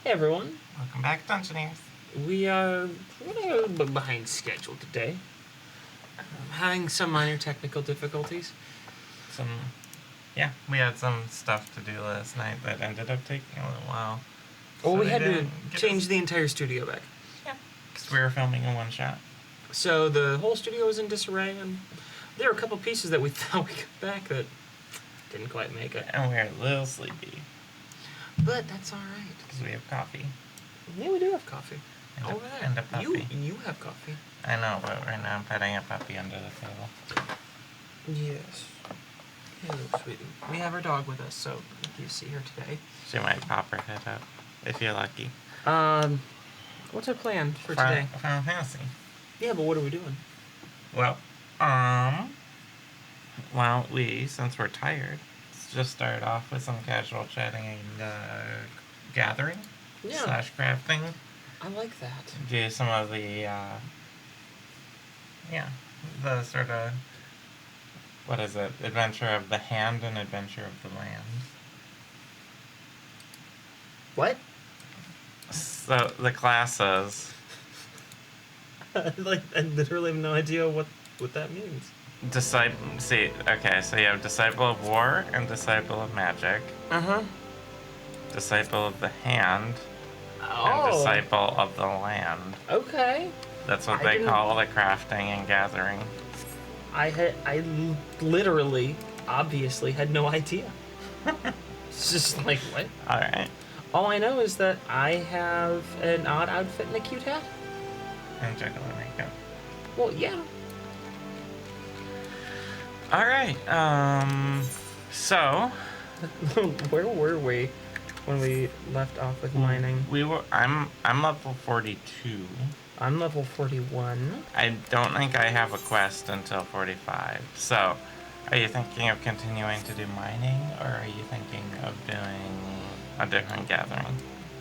Hey everyone, Welcome back, Dungeoneers. we are running a little bit behind schedule today. Having some minor technical difficulties. We had some stuff to do last night that ended up taking a little while. Well, So we they had to didn't get change us- the entire studio back. Yeah, because we were filming in one shot. So the whole studio was in disarray, and there were a couple pieces that we thought we got back that didn't quite make it. And we were a little sleepy But that's alright. because we have coffee. Yeah, we do have coffee. And Over there. and a puppy. You have coffee. I know, but right now I'm petting a puppy under the table. Yes. Hello, sweetie. We have our dog with us, so you see her today. She might pop her head up, if you're lucky. What's our plan for today? Final Fantasy. Yeah, but what are we doing? Well, since we're tired, let's just start off with some casual chatting and gathering / crafting. I like that. Do some of the, the sort of, what is it, Adventure of the Hand and Adventure of the Land. What? So, the classes. I literally have no idea what that means. So you have Disciple of War and Disciple of Magic. Uh-huh. Disciple of the Hand Oh. and Disciple of the Land. Okay. That's what they call the crafting and gathering. I literally, obviously, had no idea. It's just like, what? Alright. All I know is that I have an odd outfit and a cute hat. And juggler makeup. Well, yeah. Alright, so Where were we when we left off with mining? I'm level 42. I'm level 41. I don't think I have a quest until 45. So, are you thinking of continuing to do mining, or are you thinking of doing a different gathering?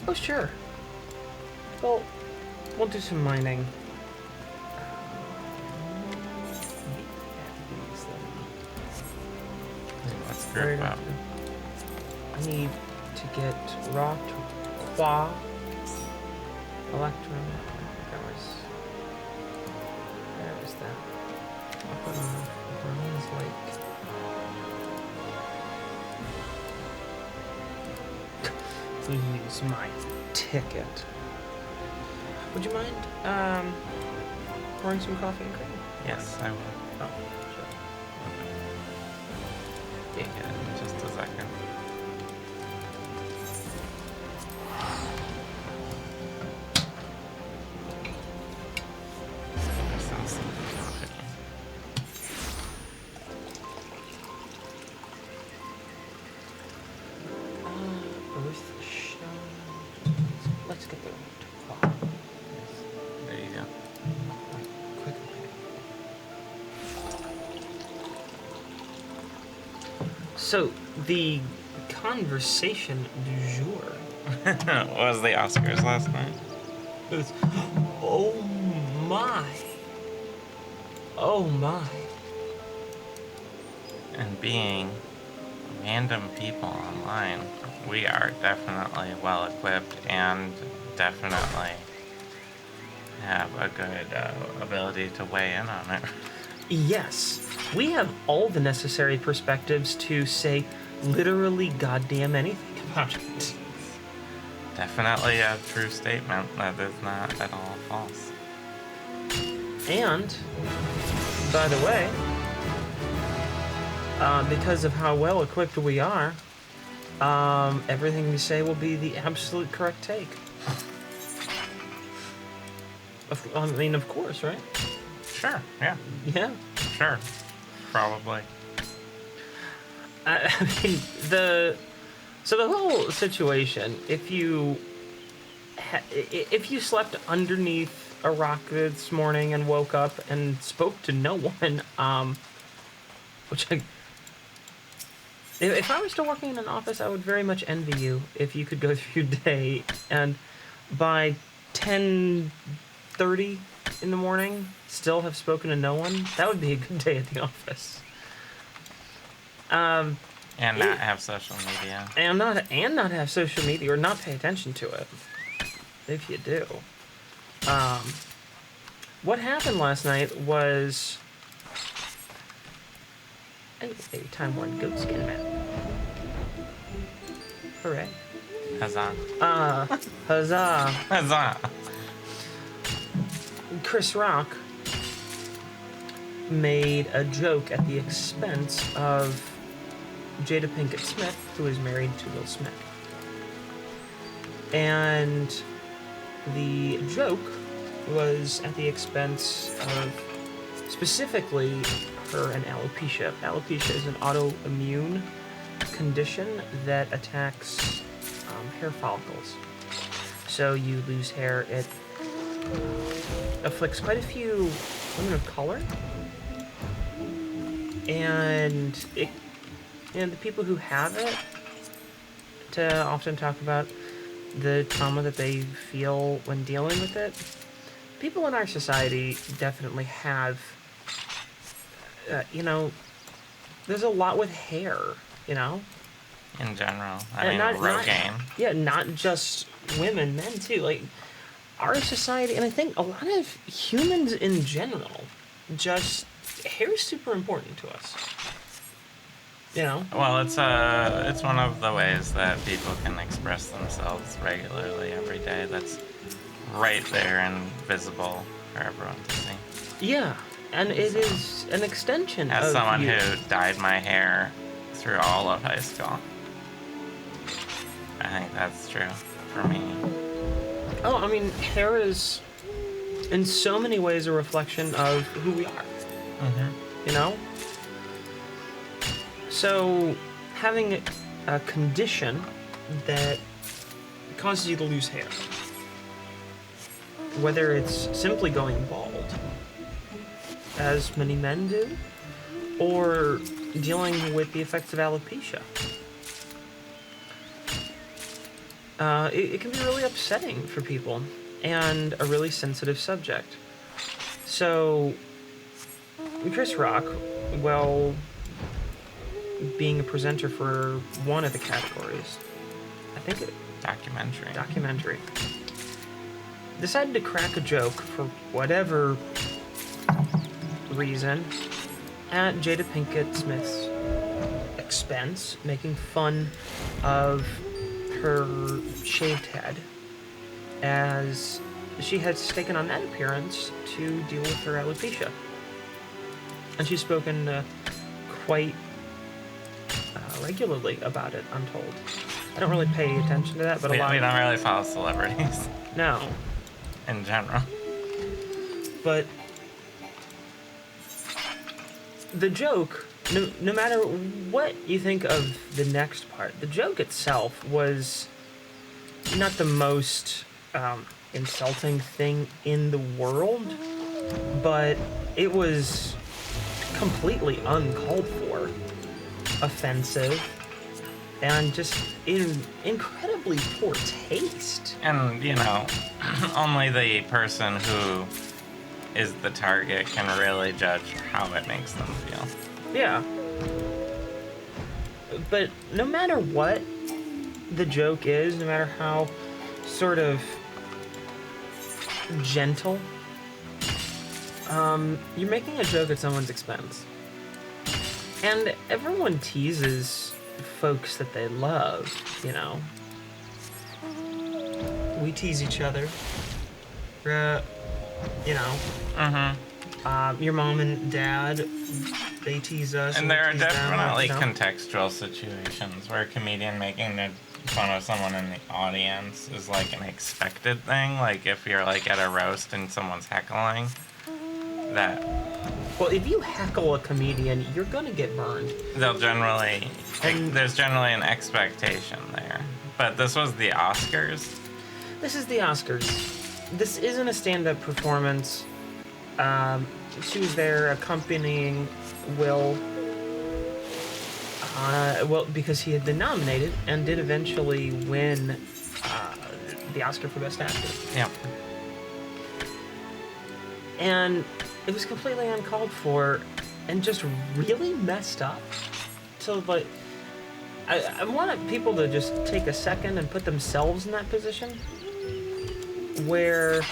Oh, sure. Well, we'll do some mining. Let's group up. I need to get raw qua electrum. Where is that? Up on Bronze Lake. Use my ticket. Would you mind pouring some coffee and cream? Yes, I will. Oh, sure. Yeah, just a second. Let's get the qua. There you go. Quick. So, the conversation du jour Was the Oscars last night? is, oh my. Oh my. And being random people online, we are definitely well equipped and definitely have a good ability to weigh in on it. Yes, we have all the necessary perspectives to say literally goddamn anything about it. Definitely a true statement that is not at all false. And, by the way, because of how well equipped we are, everything we say will be the absolute correct take. Of course, right? Sure, yeah. Yeah. Sure. Probably. I mean, the whole situation, if you slept underneath a rock this morning and woke up and spoke to no one, if I was still working in an office, I would very much envy you if you could go through your day and by 10:30 in the morning still have spoken to no one. That would be a good day at the office. And not have social media. And not have social media or not pay attention to it. If you do. What happened last night was a Time Worn Goatskin map. Hooray. Huzzah. Huzzah. Huzzah. Chris Rock made a joke at the expense of Jada Pinkett Smith, who is married to Will Smith. And the joke was at the expense of specifically her and alopecia. Alopecia is an autoimmune condition that attacks hair follicles. So you lose hair. It afflicts quite a few women of color. And the people who have it to often talk about the trauma that they feel when dealing with it. People in our society definitely have, there's a lot with hair, In general. I And mean, Rogaine. not just women, men too. Like, our society, and I think a lot of humans in general, just, hair is super important to us. Well, it's one of the ways that people can express themselves regularly every day. That's right there and visible for everyone to see. Yeah, and it is an extension As of someone you. who dyed my hair through all of high school, I think that's true for me. Oh, I mean, hair is, in so many ways, a reflection of who we are. Mm-hmm. So, having a condition that causes you to lose hair, whether it's simply going bald, as many men do, or dealing with the effects of alopecia, it can be really upsetting for people and a really sensitive subject. So, Chris Rock, well, being a presenter for one of the categories, I think documentary, decided to crack a joke for whatever reason at Jada Pinkett Smith's expense, making fun of her shaved head as she has taken on that appearance to deal with her alopecia. And she's spoken quite regularly about it, I'm told. I don't really pay attention to that, but we a lot. We don't really follow celebrities. No. In general. But the joke, no matter what you think of the next part, the joke itself was not the most insulting thing in the world, but it was completely uncalled for, offensive, and just in incredibly poor taste. And, only the person who is the target can really judge how it makes them feel. Yeah. But no matter what the joke is, no matter how sort of gentle, you're making a joke at someone's expense. And everyone teases folks that they love, We tease each other. Your mom and dad, they tease us. And there are we tease them, definitely contextual situations where a comedian making fun of someone in the audience is like an expected thing. Like if you're like at a roast and someone's heckling, that... Well, if you heckle a comedian, you're gonna get burned. There's generally an expectation there. But this was the Oscars. This is the Oscars. This isn't a stand-up performance. She was there accompanying Will, because he had been nominated and did eventually win the Oscar for Best Actor. Yeah. And it was completely uncalled for and just really messed up. So, I want people to just take a second and put themselves in that position where,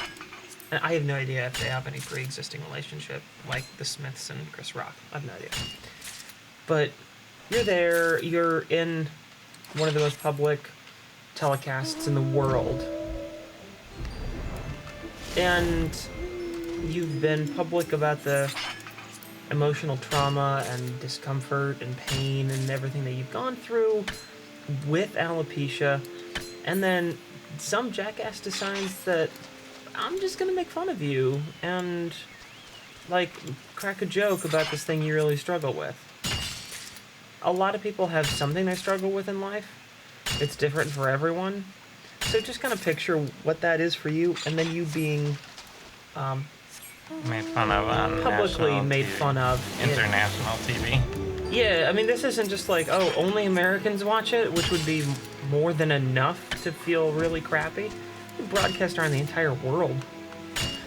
and I have no idea if they have any pre-existing relationship like the Smiths and Chris Rock. I have no idea. But you're there, you're in one of the most public telecasts in the world. And you've been public about the emotional trauma and discomfort and pain and everything that you've gone through with alopecia. And then some jackass decides that I'm just gonna make fun of you and like crack a joke about this thing you really struggle with. A lot of people have something they struggle with in life. It's different for everyone. So just kind of picture what that is for you, and then you being made fun of on publicly national made TV, fun of. international TV. Yeah, I mean, this isn't just like, oh, only Americans watch it, which would be more than enough to feel really crappy. It broadcast around the entire world.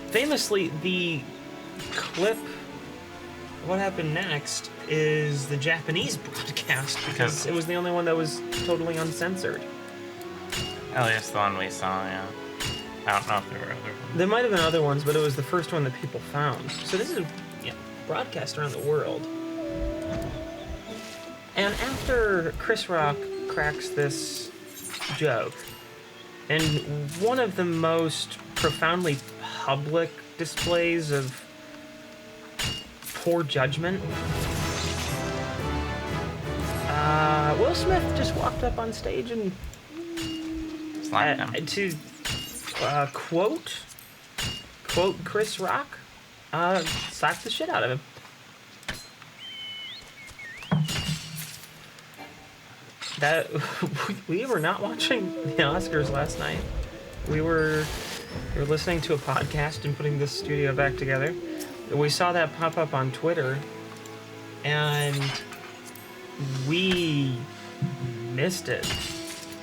Famously, the clip, what happened next, is the Japanese broadcast because it was the only one that was totally uncensored. At least the one we saw, yeah. I don't know if there were other ones. There might have been other ones, but it was the first one that people found. So this is broadcast around the world. And after Chris Rock cracks this joke, and one of the most profoundly public displays of poor judgment, Will Smith just walked up on stage and Slapped him. to quote Chris Rock, slapped the shit out of him. That we were not watching the Oscars last night. We were listening to a podcast and putting this studio back together. We saw that pop up on Twitter, and we missed it.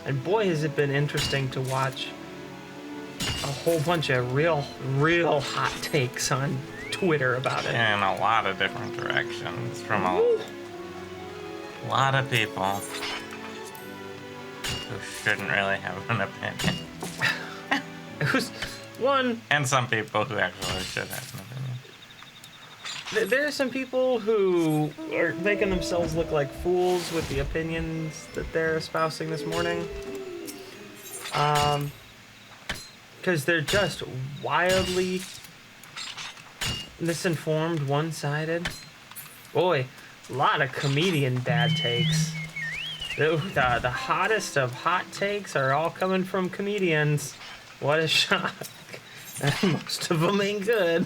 And boy, has it been interesting to watch a whole bunch of real hot takes on Twitter about it. In a lot of different directions from a lot of people who shouldn't really have an opinion. It was one. And some people who actually should have an opinion. There are some people who are making themselves look like fools with the opinions that they're espousing this morning. Because they're just wildly misinformed, one-sided. Boy, a lot of comedian bad takes. The hottest of hot takes are all coming from comedians. What a shock. And most of them ain't good.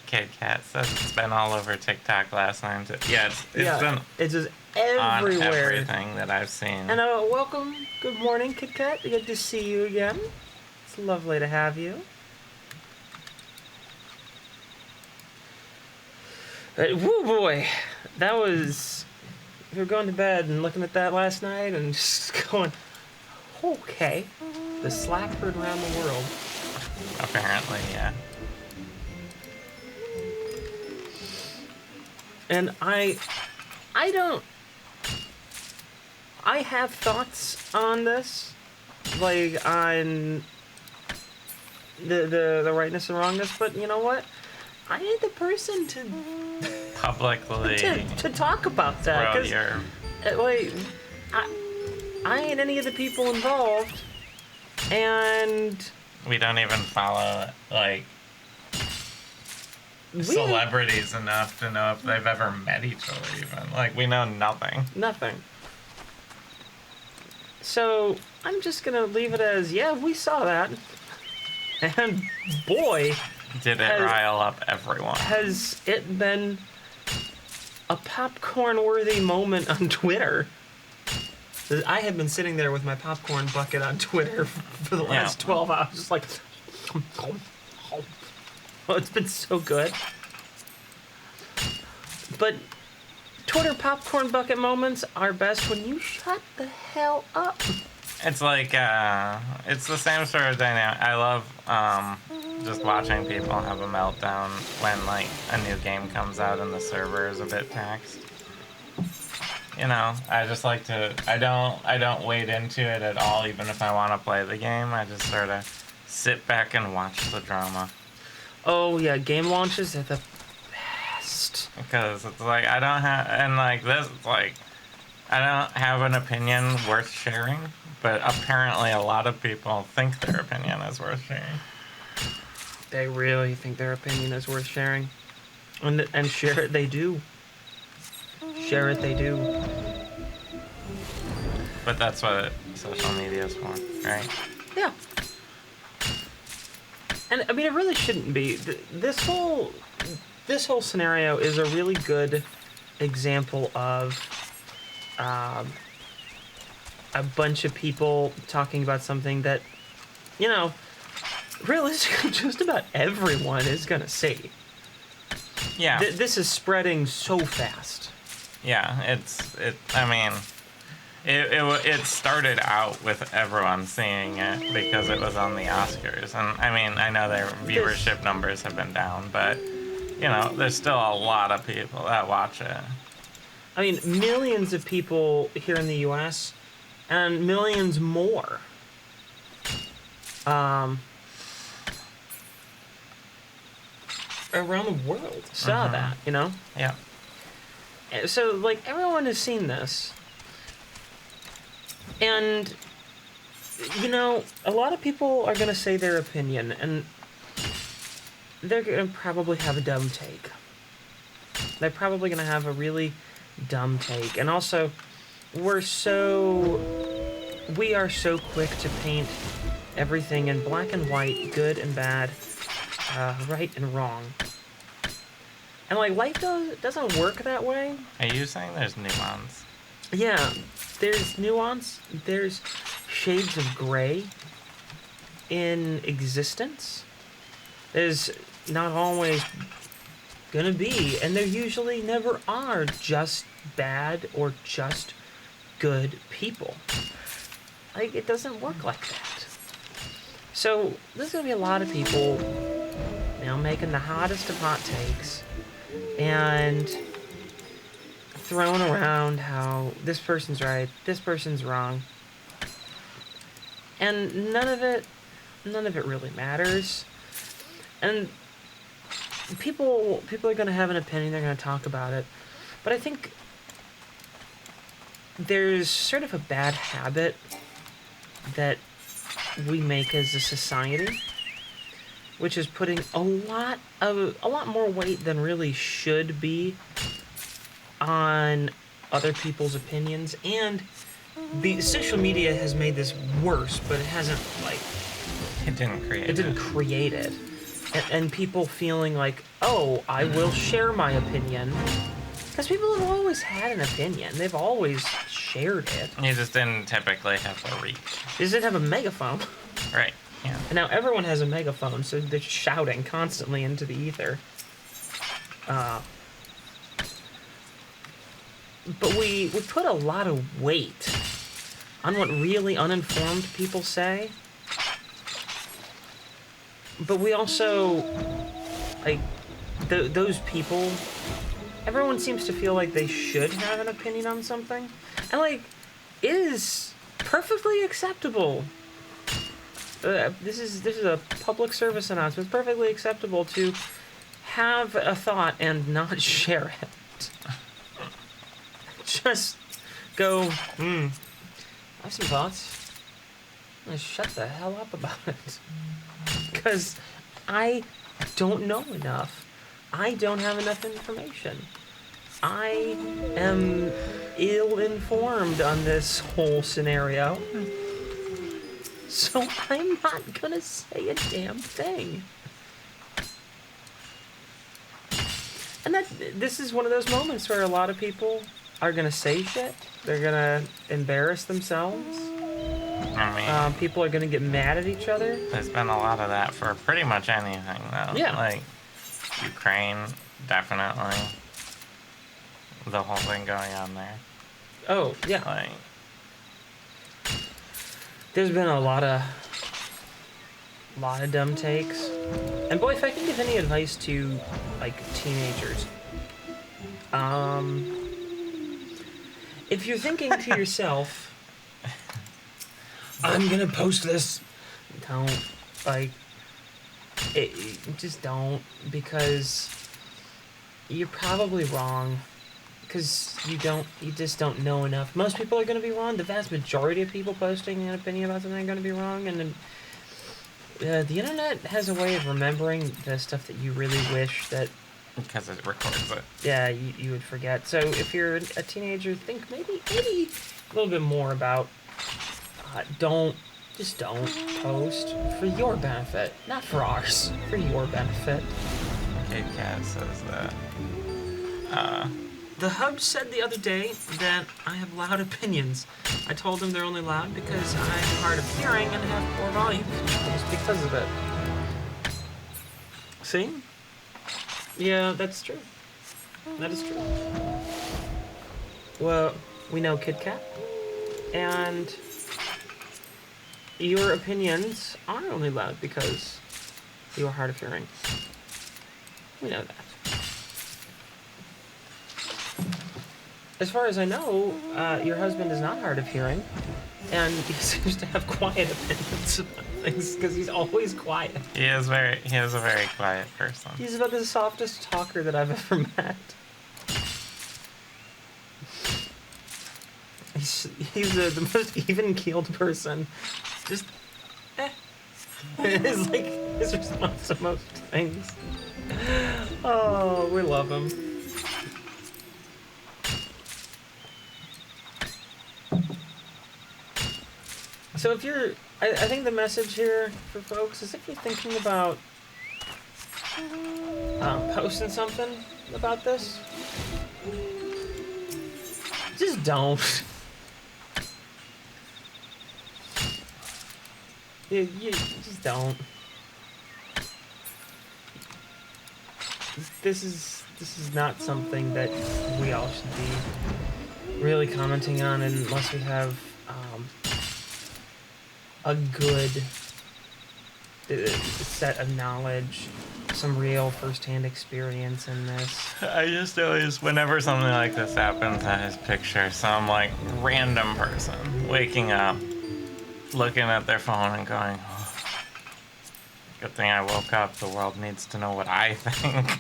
Kid Kat says it's been all over TikTok last night. Yeah, it's been it's just on everywhere. everything that I've seen. And welcome. Good morning, Kit Kat. Good to see you again. It's lovely to have you. Woo boy, that was. We were going to bed and looking at that last night and just going, okay, the slap heard around the world. Apparently, yeah. And I have thoughts on this, like on the rightness and wrongness, but you know what? I ain't the person to Publicly to talk about that, throw because your like I ain't any of the people involved, and we don't even follow like celebrities enough to know if they've ever met each other even. Like, we know nothing. Nothing. So I'm just gonna leave it as, yeah, we saw that. And boy, Did it rile up everyone. has it been a popcorn-worthy moment on Twitter. I have been sitting there with my popcorn bucket on Twitter for the last 12 hours, just like, oh, it's been so good. But Twitter popcorn bucket moments are best when you shut the hell up. It's like, it's the same sort of dynamic. I love just watching people have a meltdown when, like, a new game comes out and the server is a bit taxed. you know, I just like to. I don't wade into it at all, even if I want to play the game. I just sort of sit back and watch the drama. Oh yeah, game launches are the best. Because it's like I don't have, and like this, it's like I don't have an opinion worth sharing, but apparently a lot of people think their opinion is worth sharing. They really think their opinion is worth sharing, and share it they do. Share it they do. But that's what social media is for, right? Yeah. And I mean, it really shouldn't be. This whole scenario is a really good example of a bunch of people talking about something that, you know, realistically just about everyone is gonna see. Yeah. This is spreading so fast. Yeah, I mean, it started out with everyone seeing it because it was on the Oscars, and I mean, I know their viewership numbers have been down, but you know, there's still a lot of people that watch it. I mean, millions of people here in the U.S. and millions more. Around the world saw that, you know? Yeah. So, like, everyone has seen this. And, you know, a lot of people are going to say their opinion, and they're going to probably have a dumb take. They're probably going to have a really dumb take. And also, we are so quick to paint everything in black and white, good and bad, right and wrong. And, like, life doesn't work that way. Are you saying there's nuance? Yeah, there's nuance. There's shades of gray in existence. There's not always gonna be, and there usually never are, just bad or just good people. Like, it doesn't work like that. So, there's gonna be a lot of people, you know, making the hottest of hot takes and throwing around how this person's right, this person's wrong. And none of it really matters. And people are going to have an opinion, they're going to talk about it. But I think there's sort of a bad habit that we make as a society, which is putting a lot more weight than really should be on other people's opinions. And the social media has made this worse, but it hasn't, like, It didn't create it. And people feeling like, oh, I will share my opinion. Because people have always had an opinion. They've always shared it. You just didn't typically have the reach. They just didn't have a megaphone. Right, yeah. And now everyone has a megaphone, so they're shouting constantly into the ether. But we put a lot of weight on what really uninformed people say. But we also, like, those people, everyone seems to feel like they should have an opinion on something. And, like, it is perfectly acceptable. This is a public service announcement. It's perfectly acceptable to have a thought and not share it. Just go, I have some thoughts. And shut the hell up about it. Because I don't know enough. I don't have enough information. I am ill-informed on this whole scenario. So I'm not gonna say a damn thing. And this is one of those moments where a lot of people are gonna say shit. They're gonna embarrass themselves. I mean, People are gonna get mad at each other. there's been a lot of that for pretty much anything, though. Yeah. Like, Ukraine, definitely. The whole thing going on there. Oh, yeah. Like, There's been a lot of dumb takes. And boy, if I can give any advice to, like, teenagers, if you're thinking to yourself, I'm gonna post this, don't, like, just don't, because you're probably wrong. Because you just don't know enough. Most people are going to be wrong. The vast majority of people posting an opinion about something are going to be wrong. And then, the internet has a way of remembering the stuff that you really wish that... Because it records it. Yeah, you would forget. So if you're a teenager, think maybe a little bit more about... don't post for your benefit. Not for ours. For your benefit. Kid Cat says that... The hub said the other day that I have loud opinions. I told him they're only loud because I'm hard of hearing and have poor volume controls because of it. See? Yeah, that's true. That is true. Well, we know Kid Kat, and your opinions are only loud because you are hard of hearing. We know that. As far as I know, your husband is not hard of hearing, and he seems to have quiet opinions about things because he's always quiet. He is a very quiet person. He's about the softest talker that I've ever met. He's the most even-keeled person. Just, is like his response to most things. Oh, we love him. So if you're, I think the message here for folks is if you're thinking about posting something about this, just don't. You just don't. This is not something that we all should be really commenting on unless we have a good set of knowledge, some real first-hand experience in this. I just always, whenever something like this happens, I just picture some, like, random person waking up, looking at their phone and going, oh, good thing I woke up. The world needs to know what I think.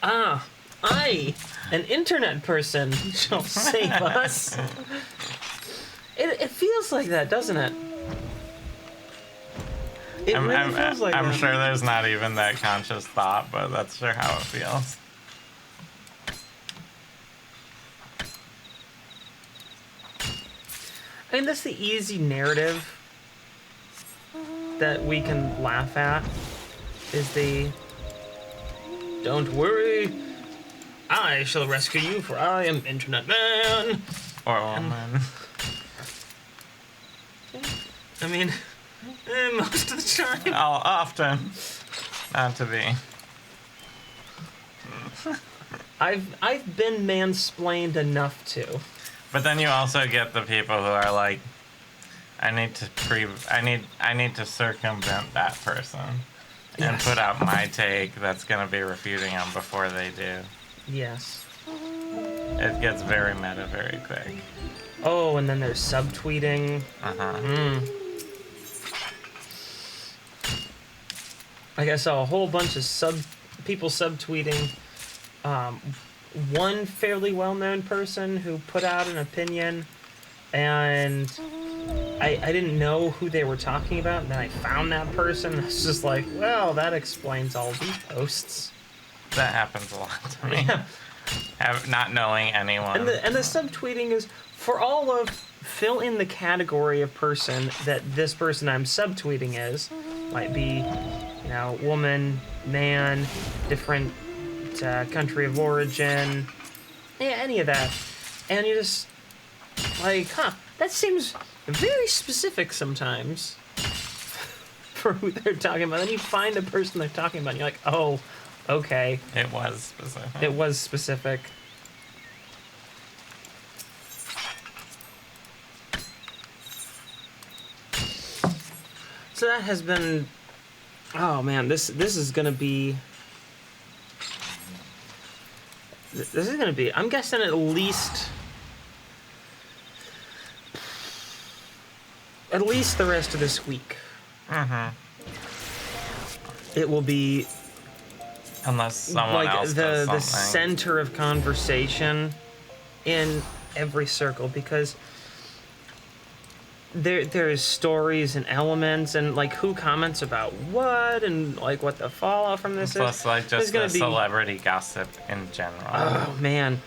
I, an internet person, shall save us. It feels like that, doesn't it? Really feels like I'm that. sure there's not even that conscious thought, but that's sure how it feels. I mean, that's the easy narrative that we can laugh at, is the, don't worry, I shall rescue you, for I am Internet Man. Or woman. I mean, most of the time. Often. Not to be. I've been mansplained enough to. But then you also get the people who are like, I need to circumvent that person and Yes. put out my take that's gonna be refuting them before they do. Yes. It gets very meta very quick. Oh, and then there's subtweeting. Like I saw a whole bunch of people subtweeting. One fairly well-known person who put out an opinion, and I didn't know who they were talking about, and then I found that person, and I was just like, well, that explains all of these posts. That happens a lot to me. Yeah. Not knowing anyone. And the subtweeting is for all of, fill in the category of person that this person I'm subtweeting is. Might be, woman, man, different country of origin, any of that. And you're just like, that seems very specific sometimes for who they're talking about. Then you find the person they're talking about, and you're like, oh, okay. It was specific. It was specific. So that has been, oh man, this is gonna be, I'm guessing at least at least the rest of this week. Mm-hmm. It will be Unless someone like else the does something. center of conversation in every circle, because there's stories and elements and like who comments about what and like what the fallout from this Plus, is. like, There's just gonna the be, celebrity gossip in general. oh man,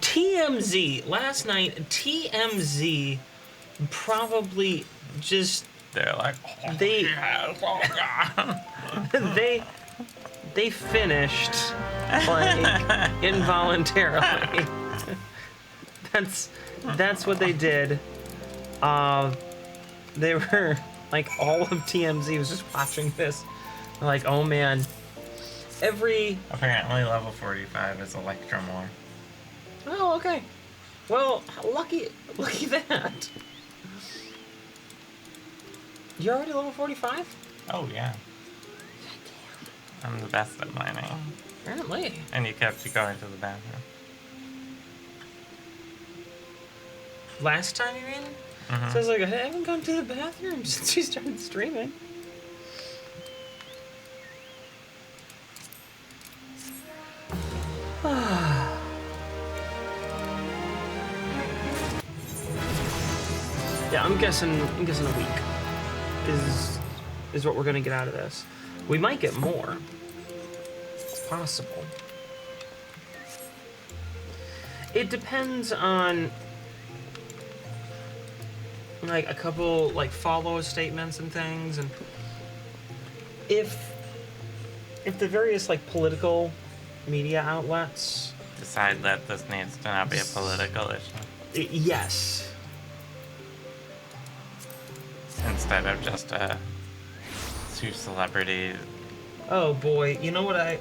TMZ last night. TMZ probably just They're like, oh, they yes, oh god. they finished like involuntarily. That's what they did. They were like, all of TMZ was just watching this. They're like, oh man, Apparently, level 45 is Electromore. oh okay, well lucky that. You're already level 45? Oh yeah, I'm the best at mining. Apparently. And you kept going to the bathroom. Last time you mean? Mhm. So I was like, I haven't gone to the bathroom since you started streaming. Yeah, I'm guessing a week is what we're gonna get out of this. We might get more. It's possible. It depends on like a couple like follow statements and things, and if the various like political media outlets Decide that this needs to not be a political issue yes. instead of just two celebrities. Oh boy, you know what I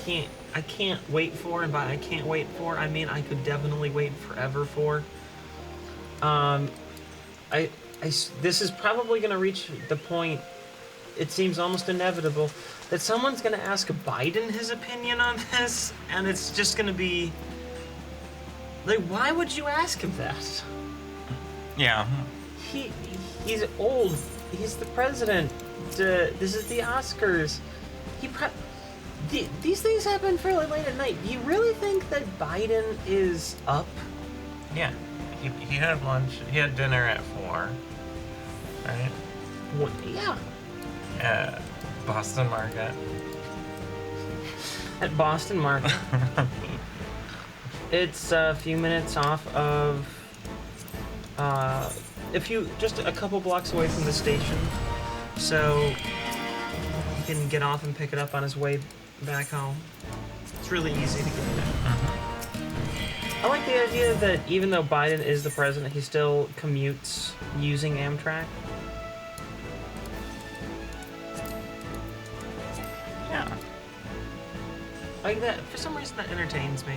can't wait for, and by I can't wait for, I mean I could definitely wait forever for. This is probably going to reach the point, it seems almost inevitable, that someone's going to ask Biden his opinion on this, and it's just going to be like, why would you ask him that? Yeah. He's old. He's the president. This is the Oscars. These things happen fairly late at night. Do you really think that Biden is up? Yeah. He had lunch. He had dinner at 4. Right? What, yeah. Boston Market. At Boston Market. It's a few minutes off of just a couple blocks away from the station, so he can get off and pick it up on his way back home. It's really easy to get there. I like the idea that even though Biden is the president, he still commutes using Amtrak. Yeah. Like that, for some reason that entertains me.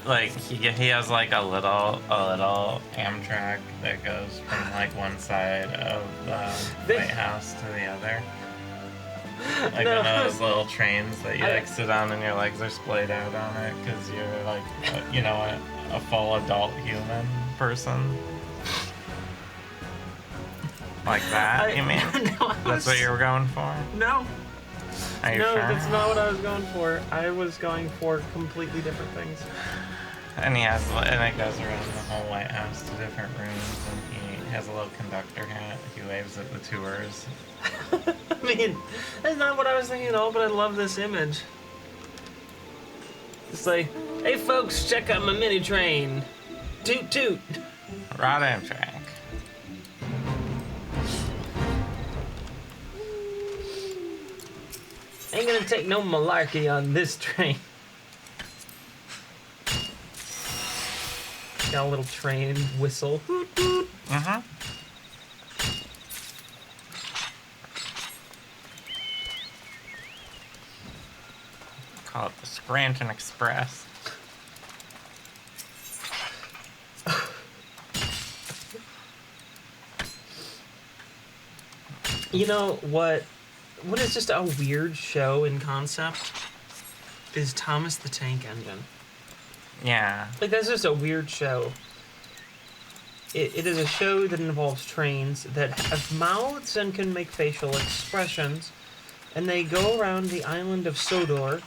Like he has like a little Amtrak that goes from like one side of the White House to the other. Like No. one of those little trains that you I- like sit on and your legs are splayed out on it because you're like a full adult human person. Like that, you mean? No, That's what you were going for? No. Are you No, sure? that's not what I was going for. I was going for completely different things. And it goes around the whole White House to different rooms, and he has a little conductor hat. He waves at the tours. I mean, that's not what I was thinking at all, but I love this image. It's like, hey folks, check out my mini train. Toot toot. Rod Amtrak. Ain't gonna take no malarkey on this train. Got a little train whistle. Hoot hoot. Mm-hmm. Call it the Scranton Express. You know what is just a weird show in concept is Thomas the Tank Engine. Yeah. Like, that's just a weird show. it is a show that involves trains that have mouths and can make facial expressions, and they go around the island of Sodor,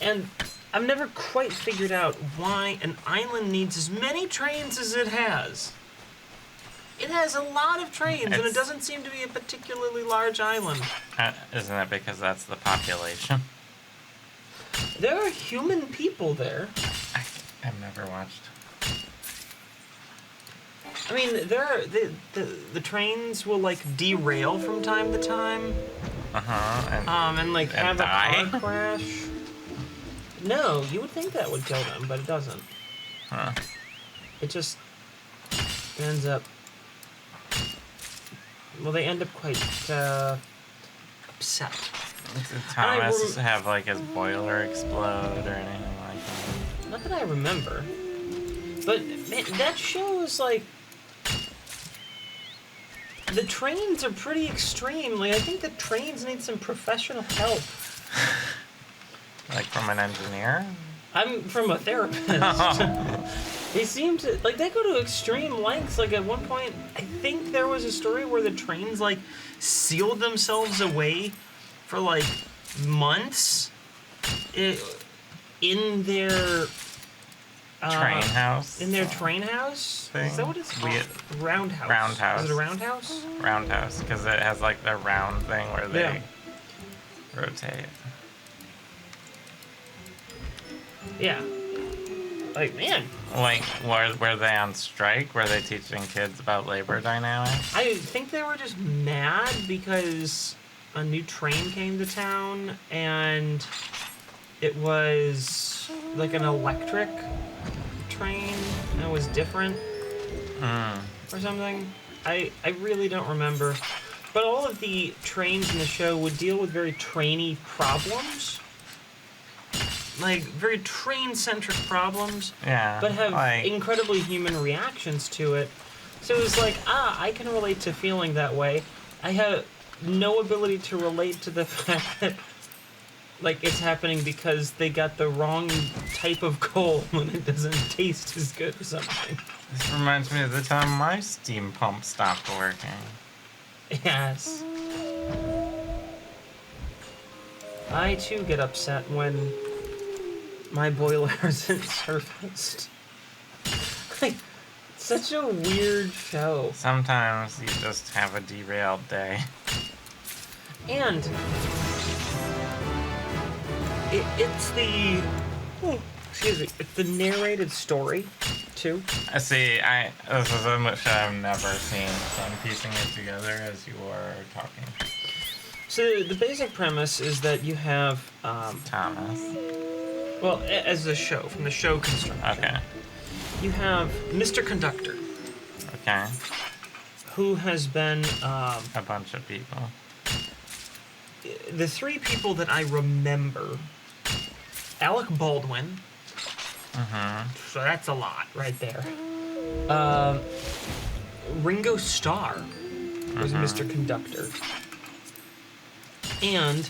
and I've never quite figured out why an island needs as many trains as it has. It has a lot of trains, and it doesn't seem to be a particularly large island. Isn't it because that's the population? There are human people there. I've never watched. I mean, the trains will like derail from time to time. And like have die? a car crash. No, you would think that would kill them, but it doesn't. Huh. It just ends up. Well, they end up quite upset. Did Thomas have like his boiler explode or anything like that? Not that I remember. But man, that show is like. The trains are pretty extreme. Like, I think the trains need some professional help. Like from an engineer? I'm from a therapist. They seem to, like, they go to extreme lengths. Like, at one point, I think there was a story where the trains, like, sealed themselves away for, like, months in their... train house? In their train house? Thing? Is that what it's called? Roundhouse. Roundhouse. Is it a roundhouse? Roundhouse, because it has, like, the round thing where they rotate. Yeah. Like, man. Like, were they on strike? Were they teaching kids about labor dynamics? I think they were just mad because a new train came to town and it was like an electric train and it was different or something. I really don't remember. But all of the trains in the show would deal with very trainy problems. Like, very train-centric problems. Yeah. But have incredibly human reactions to it. So it was like, I can relate to feeling that way. I have no ability to relate to the fact that, like, it's happening because they got the wrong type of coal when it doesn't taste as good or something. This reminds me of the time my steam pump stopped working. Yes. I, too, get upset when my boiler isn't serviced. Like, such a weird show. Sometimes you just have a derailed day. And it's the it's the narrated story too. See, this is a show I've never seen, so I'm piecing it together as you are talking. So the basic premise is that you have Thomas. Well, as the show, from the show construction. Okay. You have Mr. Conductor. Okay. Who has been a bunch of people. The three people that I remember: Alec Baldwin. So that's a lot right there. Ringo Starr was Mr. Conductor. And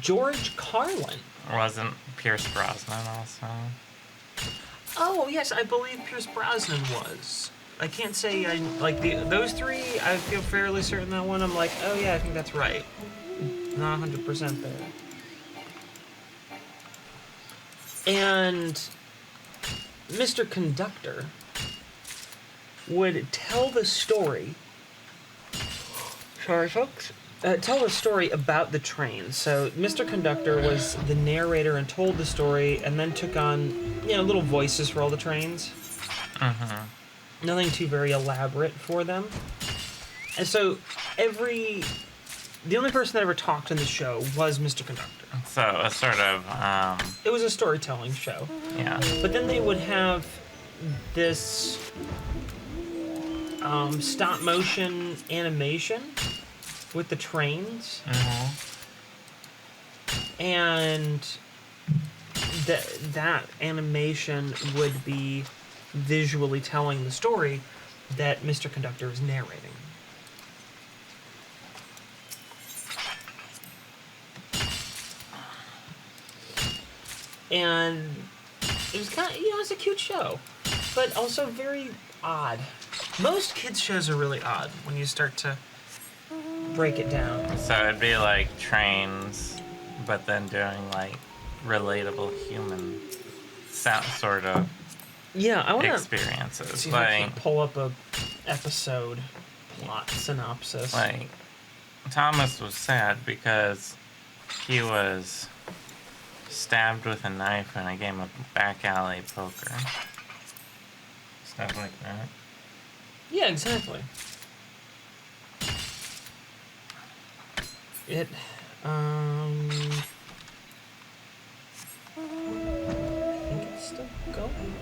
George Carlin. Wasn't Pierce Brosnan also? Oh, yes, I believe Pierce Brosnan was. I can't say I like those three. I feel fairly certain that one. I'm like, oh yeah, I think that's right. Not 100% there. And Mr. Conductor would tell the story. Sorry, folks. Tell the story about the train. So Mr. Conductor was the narrator and told the story, and then took on, little voices for all the trains. Nothing too very elaborate for them. And so the only person that ever talked in the show was Mr. Conductor. So a sort of It was a storytelling show. Yeah. But then they would have this stop motion animation with the trains. And that animation would be visually telling the story that Mr. Conductor is narrating. And it was kind of, it's a cute show, but also very odd. Most kids shows are really odd when you start to break it down. So it'd be like Trains, but then doing like relatable human sort of Yeah, I want to experiences. see if I Like, can pull up a episode plot synopsis. like Thomas was sad because he was stabbed with a knife in a game of back alley poker. Stuff like that. Yeah, exactly. It, I think it's still going.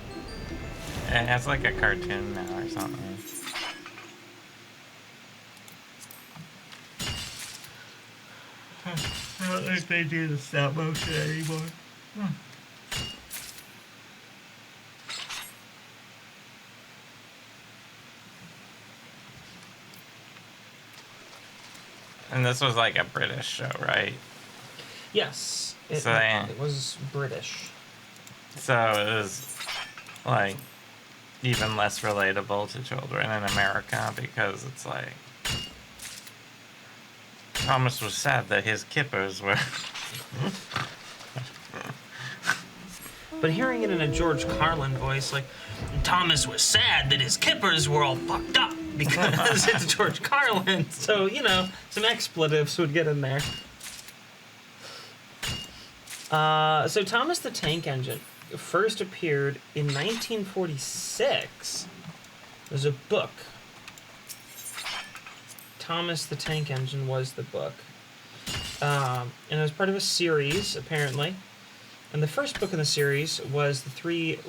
It has like a cartoon now or something. I don't think they do the stop motion anymore. And this was like a British show, right? Yes, it was British. So it was like even less relatable to children in America because it's like Thomas was sad that his kippers were. But hearing it in a George Carlin voice, like, Thomas was sad that his kippers were all fucked up because it's George Carlin. So, you know, some expletives would get in there. So Thomas the Tank Engine first appeared in 1946. There's a book. Thomas the Tank Engine was the book. And it was part of a series, apparently. And the first book in the series was the 3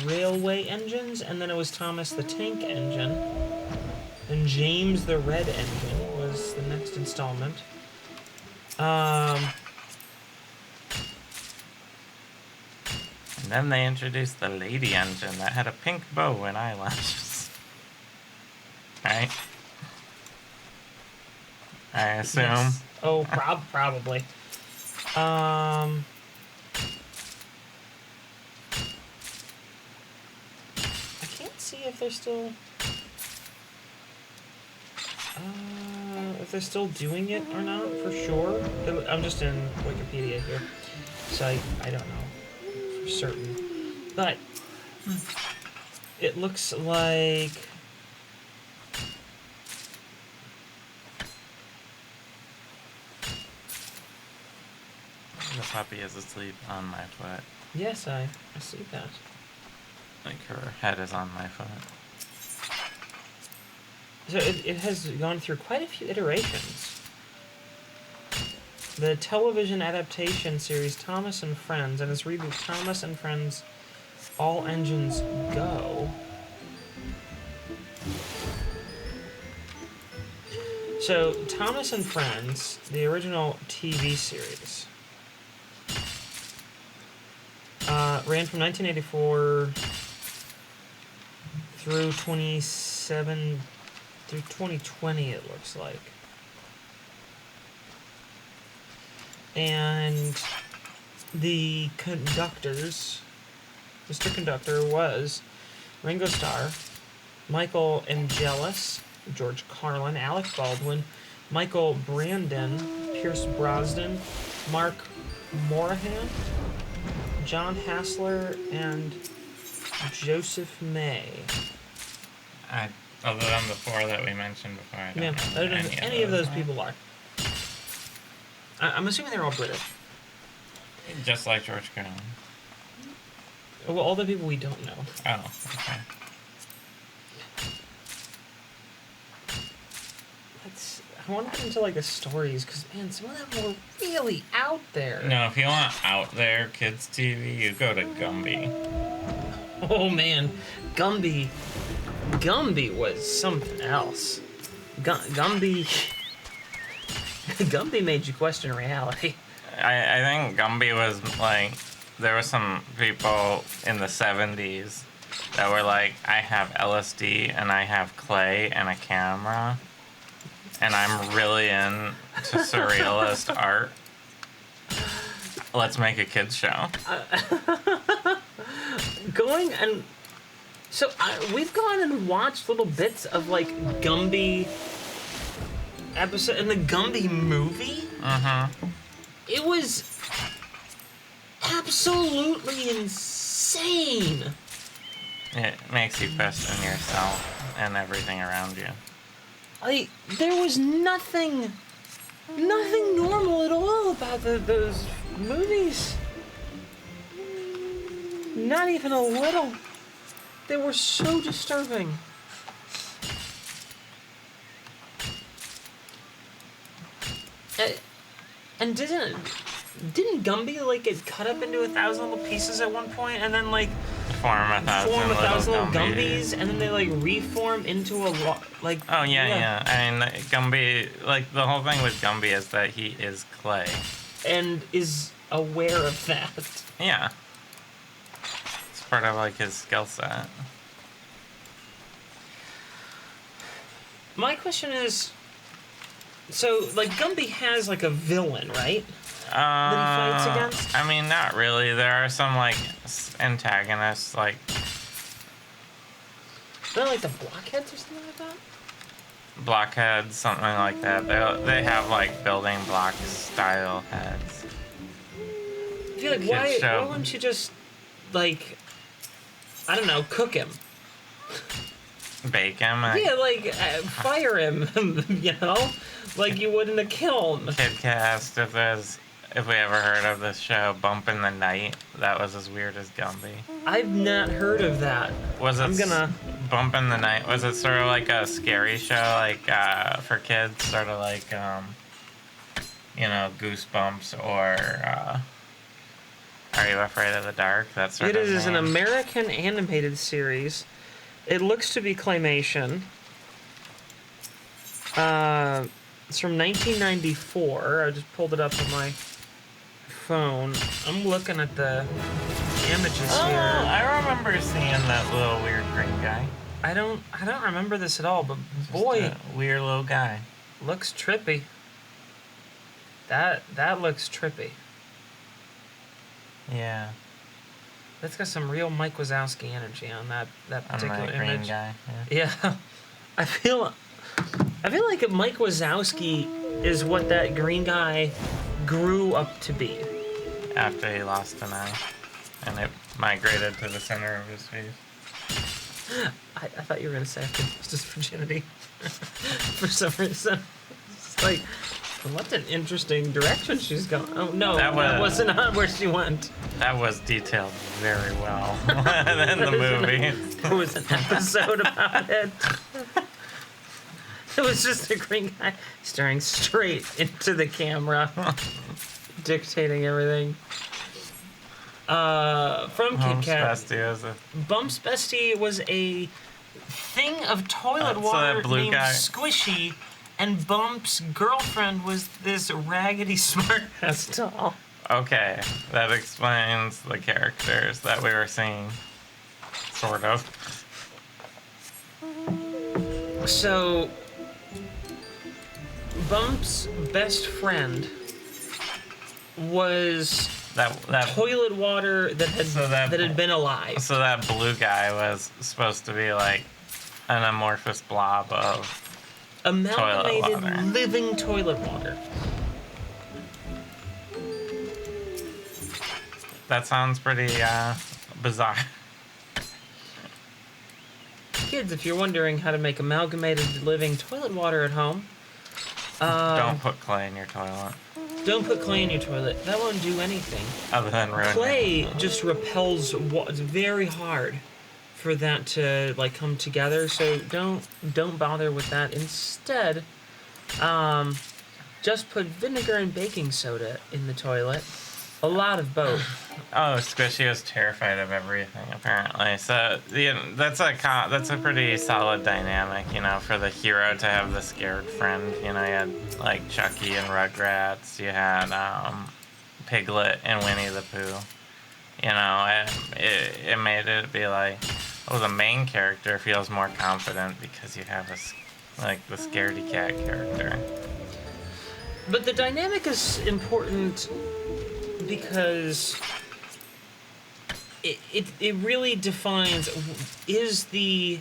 railway engines, and then it was Thomas the Tank Engine. And James the Red Engine was the next installment. And then they introduced the Lady Engine that had a pink bow and eyelashes. Right? I assume. Yes. Oh, probably. I can't see if they're still... if they're still doing it or not, for sure. I'm just in Wikipedia here, so I don't know for certain. But it looks like... The puppy is asleep on my foot. Yes, I see that. Like her head is on my foot. So it has gone through quite a few iterations. The television adaptation series Thomas and Friends and its reboot Thomas and Friends All Engines Go. So Thomas and Friends, the original TV series, ran from 1984 through 2020, it looks like. And the conductors, Mr. Conductor was Ringo Starr, Michael Angelis, George Carlin, Alec Baldwin, Michael Brandon, Pierce Brosnan, Mark Morahan, John Hassler, and Joseph May. Other than the 4 that we mentioned before, I don't know I don't know who any of those people are. I'm assuming they're all British. Just like George Carlin. Well, all the people we don't know. Oh, okay. I want to get into like the stories because man, some of them were really out there. No, if you want out there kids TV, you go to Gumby. Oh man, Gumby was something else. Gumby made you question reality. I think Gumby was like, there were some people in the 70s that were like, I have LSD and I have clay and a camera and I'm really into surrealist art. Let's make a kids show. Going and So we've gone and watched little bits of like Gumby episode in the Gumby movie. It was absolutely insane. It makes you question yourself and everything around you. Like there was nothing normal at all about those movies. Not even a little. They were so disturbing. And didn't Gumby like get cut up into 1,000 little pieces at one point, and then like Form a thousand little little Gumbies, and then they like reform into a lot like. Oh yeah. I mean, Gumby, like the whole thing with Gumby is that he is clay, and is aware of that. Yeah, it's part of like his skill set. My question is, so like Gumby has like a villain, right? That he fights against? I mean, not really. There are some like antagonists, like They're like the blockheads or something like that. blockheads, something like that. They have like building block style heads. I feel like why wouldn't you just like, I don't know, cook him? Bake him. Yeah, like fire him, you know, like you would in a kiln. Kid asked if we ever heard of this show, Bump in the Night. That was as weird as Gumby. I've not heard of that. I'm gonna Bump in the Night. Was it sort of like a scary show, like for kids, sort of like you know, Goosebumps or Are You Afraid of the Dark? That sort of thing. It is name. an American animated series. It looks to be claymation. It's from 1994. I just pulled it up on my phone. I'm looking at the images here. I remember seeing that little weird green guy. I don't remember this at all, but boy, Just a weird little guy. Looks trippy. That looks trippy. Yeah. That's got some real Mike Wazowski energy on that particular that image. green guy. Yeah. I feel like Mike Wazowski is what that green guy grew up to be. After he lost an eye, and it migrated to the center of his face. I thought you were gonna say after he lost his virginity. For some reason. It's like, what an interesting direction she's going. Oh no, that wasn't on where she went. That was detailed very well in the movie. There was an episode about it. It was just a green guy staring straight into the camera, dictating everything. From Kit Kat. Bumps Bestie was a thing of toilet water named Squishy, and Bumps' girlfriend was this raggedy smartass doll. Okay, that explains the characters that we were seeing. Sort of. So, Bumps' best friend was that toilet water that had been alive. So that blue guy was supposed to be like an amorphous blob of amalgamated living toilet water. That sounds pretty bizarre. Kids, if you're wondering how to make amalgamated living toilet water at home, don't put clay in your toilet. Don't put clay in your toilet. That won't do anything. Other than ruin clay just repels. It's very hard for that to like come together. So don't bother with that. Instead, just put vinegar and baking soda in the toilet. A lot of both. Oh, Squishy was terrified of everything, apparently. So that's a pretty solid dynamic, you know, for the hero to have the scared friend. You know, you had like Chucky and Rugrats. You had Piglet and Winnie the Pooh. You know, and it made it be like, oh, the main character feels more confident because you have the scaredy cat character. But the dynamic is important because it really defines, is the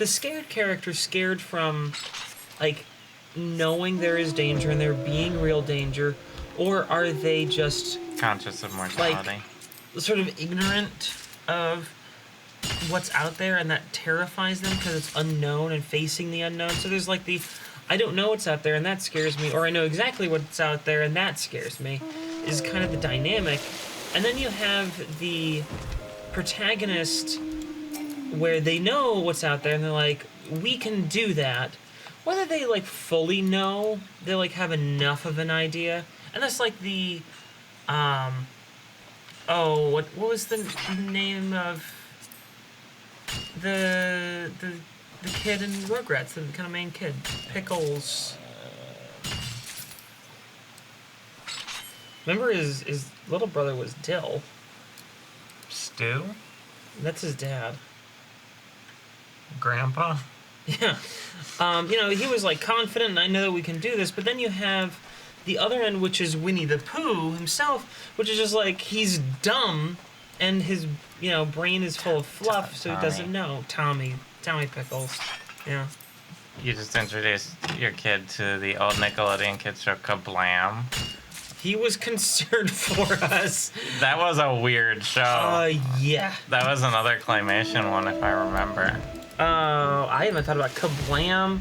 scared character scared from, like, knowing there is danger and there being real danger, or are they just Conscious of mortality. like sort of ignorant of what's out there, and that terrifies them because it's unknown and facing the unknown? So there's like the, I don't know what's out there and that scares me, or I know exactly what's out there and that scares me, is kind of the dynamic. And then you have the protagonist where they know what's out there and they're like, we can do that. Whether they like fully know, they like have enough of an idea. And that's like the what was the name of the kid in Rugrats, the kind of main kid? Pickles. Remember his little brother was Dill. Stu? That's his dad. Grandpa? Yeah. He was like confident, and I know that we can do this, but then you have the other end, which is Winnie the Pooh himself, which is just like, he's dumb, and his, brain is full of fluff, so he doesn't know. Tommy Pickles. Yeah. You just introduced your kid to the old Nickelodeon kids show Kablam. He was concerned for us. That was a weird show. Yeah. That was another claymation one, if I remember. I haven't thought about Kablam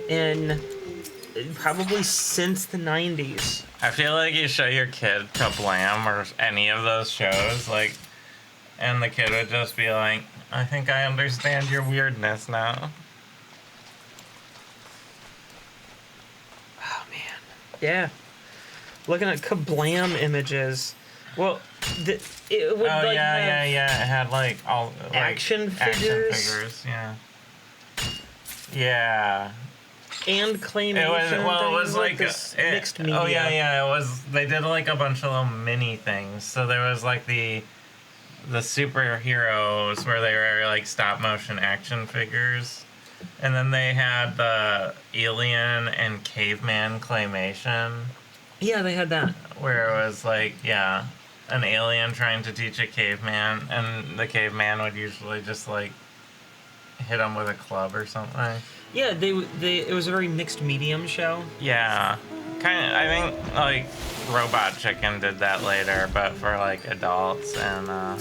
in probably since the 90s. I feel like you show your kid Kablam or any of those shows, like, and the kid would just be like, I think I understand your weirdness now. Oh, man. Yeah. Looking at Kablam images. Well, it would yeah. It had like all like, action figures. Yeah. And claymation. It was like this mixed media. Oh yeah. It was. They did like a bunch of little mini things. So there was like the superheroes where they were like stop motion action figures, and then they had the alien and caveman claymation. Yeah, they had that. Where it was like, an alien trying to teach a caveman, and the caveman would usually just like hit him with a club or something. Yeah, it was a very mixed medium show. Yeah, kind of. I think like Robot Chicken did that later, but for like adults. And are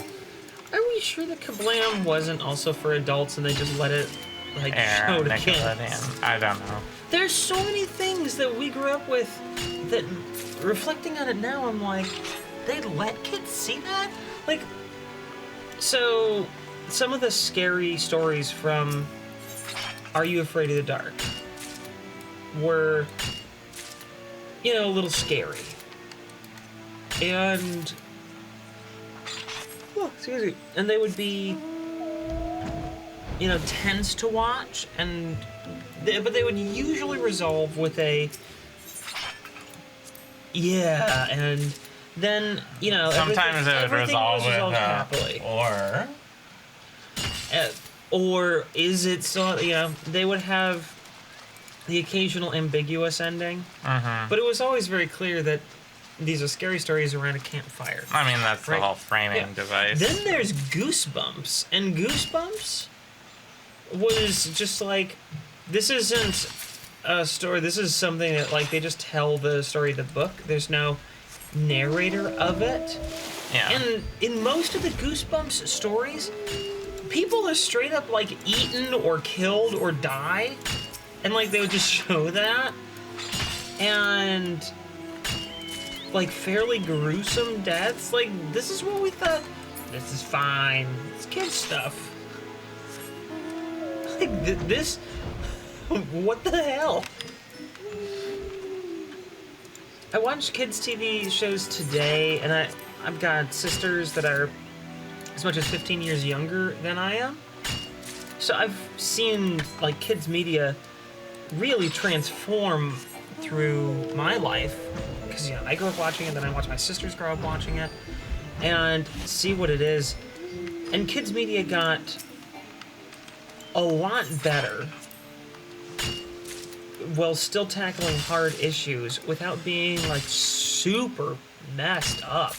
we sure that Kablam wasn't also for adults and they just let it like show to kids? I don't know. There's so many things that we grew up with that, reflecting on it now, I'm like, they let kids see that? Like, so some of the scary stories from Are You Afraid of the Dark were, a little scary. And, excuse me, and they would be, tense to watch, but they would usually resolve with a, and then, sometimes it would resolve with happily. Or is it still, they would have the occasional ambiguous ending, but it was always very clear that these are scary stories around a campfire. I mean, that's right? The whole framing device. Then there's Goosebumps, and Goosebumps was just like, this isn't a story, this is something that, like, they just tell the story of the book. There's no narrator of it. Yeah. And in most of the Goosebumps stories, people are straight up, like, eaten or killed or die. And, like, they would just show that. And, like, fairly gruesome deaths. Like, this is what we thought. This is fine. It's kid stuff. Like, this... What the hell? I watch kids' TV shows today, and I've got sisters that are as much as 15 years younger than I am. So I've seen, like, kids' media really transform through my life. Because, I grew up watching it, then I watch my sisters grow up watching it, and see what it is. And kids' media got a lot better while still tackling hard issues without being, like, super messed up.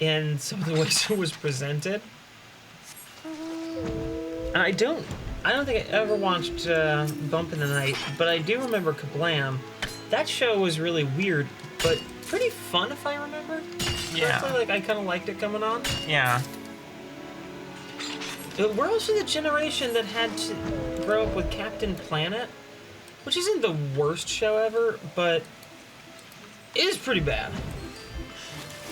in some of the ways it was presented. And I don't think I ever watched Bump in the Night, but I do remember Kablam. That show was really weird, but pretty fun if I remember. Yeah. Correctly. Like, I kind of liked it coming on. Yeah. We're also the generation that had to grow up with Captain Planet, which isn't the worst show ever, but is pretty bad.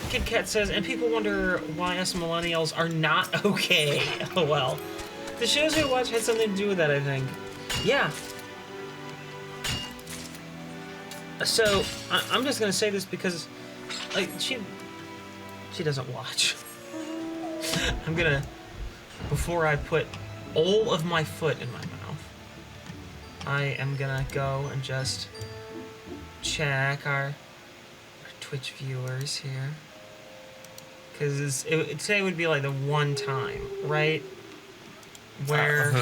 Kid Kat says, and people wonder why us millennials are not okay. Oh well. The shows we watch had something to do with that, I think. Yeah. So, I'm just gonna say this because, like, she doesn't watch. I'm gonna, before I put all of my foot in my mouth, I am gonna go and just check our Twitch viewers here. Because today would be like the one time, right? Where...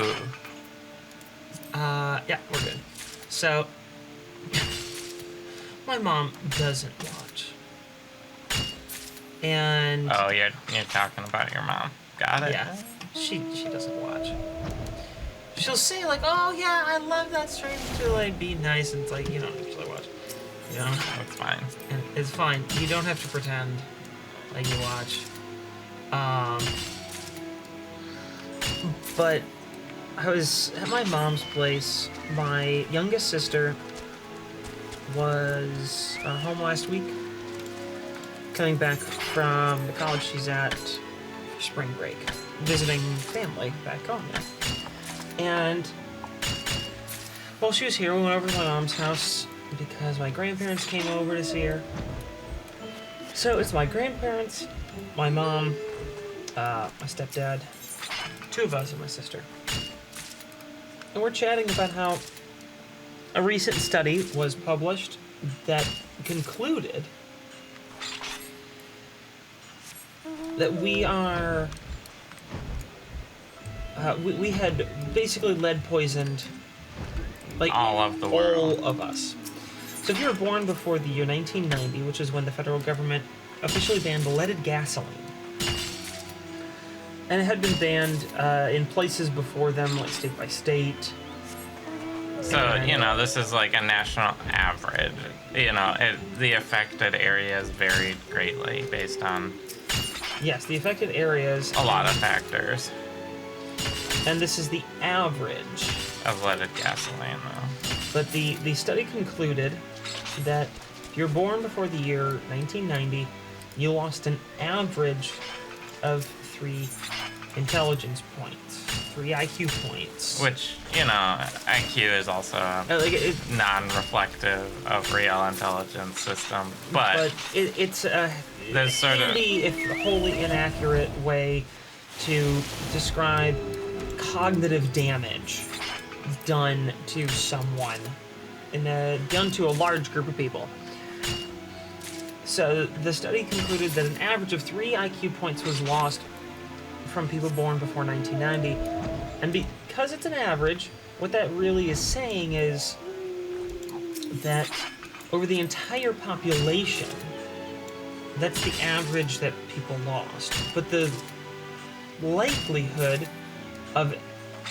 yeah, we're good. So, my mom doesn't watch. And... Oh, you're talking about your mom. Got it. Yeah, she doesn't watch. She'll say, like, oh, yeah, I love that stream, to, like, be nice, and it's like, you don't actually watch. You know? That's fine. And it's fine. You don't have to pretend like you watch. But I was at my mom's place. My youngest sister was home last week, coming back from the college she's at for spring break, visiting family back home now. And while she was here, we went over to my mom's house because my grandparents came over to see her. So it's my grandparents, my mom, my stepdad, two of us, and my sister. And we're chatting about how a recent study was published that concluded that we are... we had basically lead poisoned, like, all of the world. All of us. So if you were born before the year 1990, which is when the federal government officially banned leaded gasoline, and it had been banned in places before them, like state by state. So, And, this is like a national average. The affected areas varied greatly based on yes, the affected areas. a lot of factors And this is the average. of leaded gasoline, though. But the study concluded that if you're born before the year 1990, you lost an average of 3 intelligence points, 3 IQ points. Which, IQ is also Like non-reflective of real intelligence system. But it's a there's sort of- handy, if wholly inaccurate, way to describe cognitive damage done to someone, done to a large group of people. So the study concluded that an average of 3 IQ points was lost from people born before 1990. And because it's an average, what that really is saying is that over the entire population, that's the average that people lost. But the likelihood of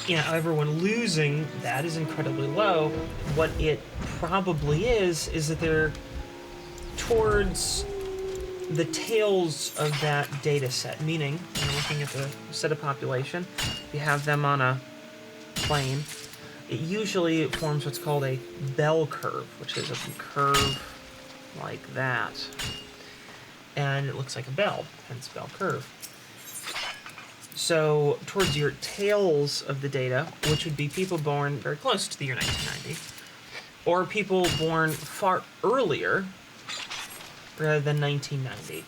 everyone losing that is incredibly low. What it probably is that they're towards the tails of that data set, meaning, you're looking at the set of population, you have them on a plane, it usually forms what's called a bell curve, which is a curve like that. And it looks like a bell, hence bell curve. So, towards your tails of the data, which would be people born very close to the year 1990, or people born far earlier rather than 1990.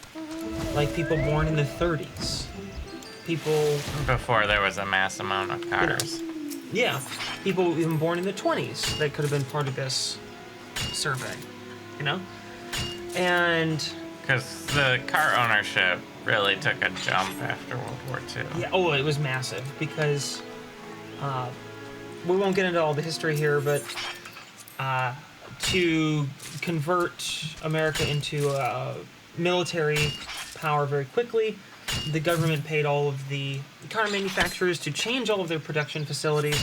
Like people born in the 30s. People... Before there was a mass amount of cars. Yeah. People even born in the 20s that could have been part of this survey. And... Because the car ownership really took a jump after World War II. Yeah, it was massive because we won't get into all the history here, but to convert America into a military power very quickly. The government paid all of the car manufacturers to change all of their production facilities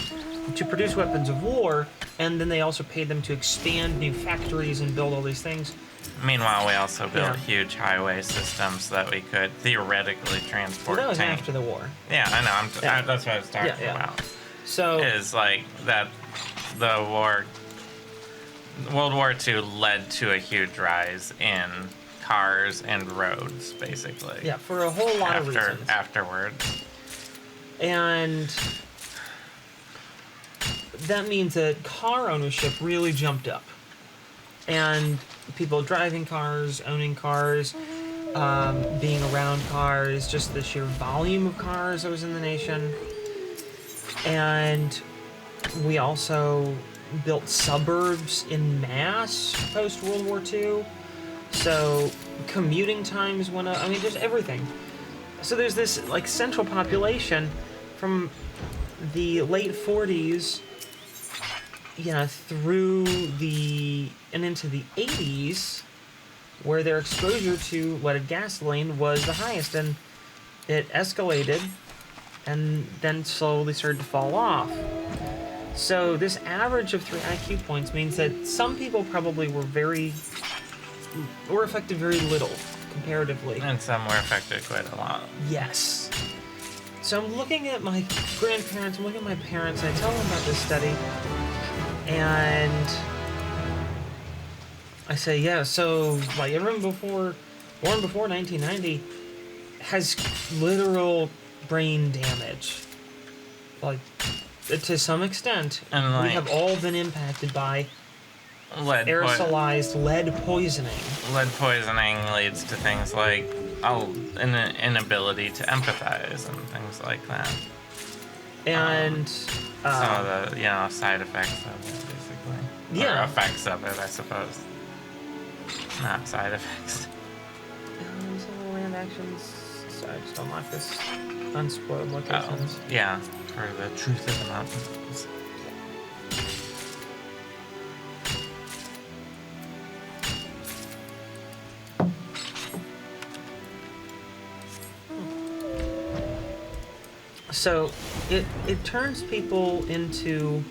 to produce weapons of war, and then they also paid them to expand new factories and build all these things. Meanwhile, we also built Yeah. huge highway systems so that we could theoretically transport Well, that was tanks. after the war. Yeah, I know. That's what I was talking Yeah. about. So Is like that the World War II led to a huge rise in cars and roads, basically. yeah, for a whole lot of reasons. Afterwards. And that means that car ownership really jumped up. And people driving cars, owning cars, being around cars, just the sheer volume of cars that was in the nation. And we also built suburbs in mass post World War II. So commuting times went up. I mean, just everything. So there's this like central population from the late 40s, through and into the 80s, where their exposure to leaded gasoline was the highest, and it escalated and then slowly started to fall off. So this average of 3 IQ points means that some people probably were affected very little comparatively. And some were affected quite a lot. Yes. So I'm looking at my grandparents, I'm looking at my parents, and I tell them about this study, and I say, yeah, so like everyone born before 1990 has literal brain damage. Like, to some extent, And, we like, have all been impacted by Lead aerosolized lead poisoning. Lead poisoning leads to things like an inability to empathize and things like that. And Some of the side effects of it, basically. Yeah. Or effects of it, I suppose. Not side effects. some of the land actions. Sorry, just unlock this unspoiled locations. Yeah, for the truth of the mountains. So it turns people into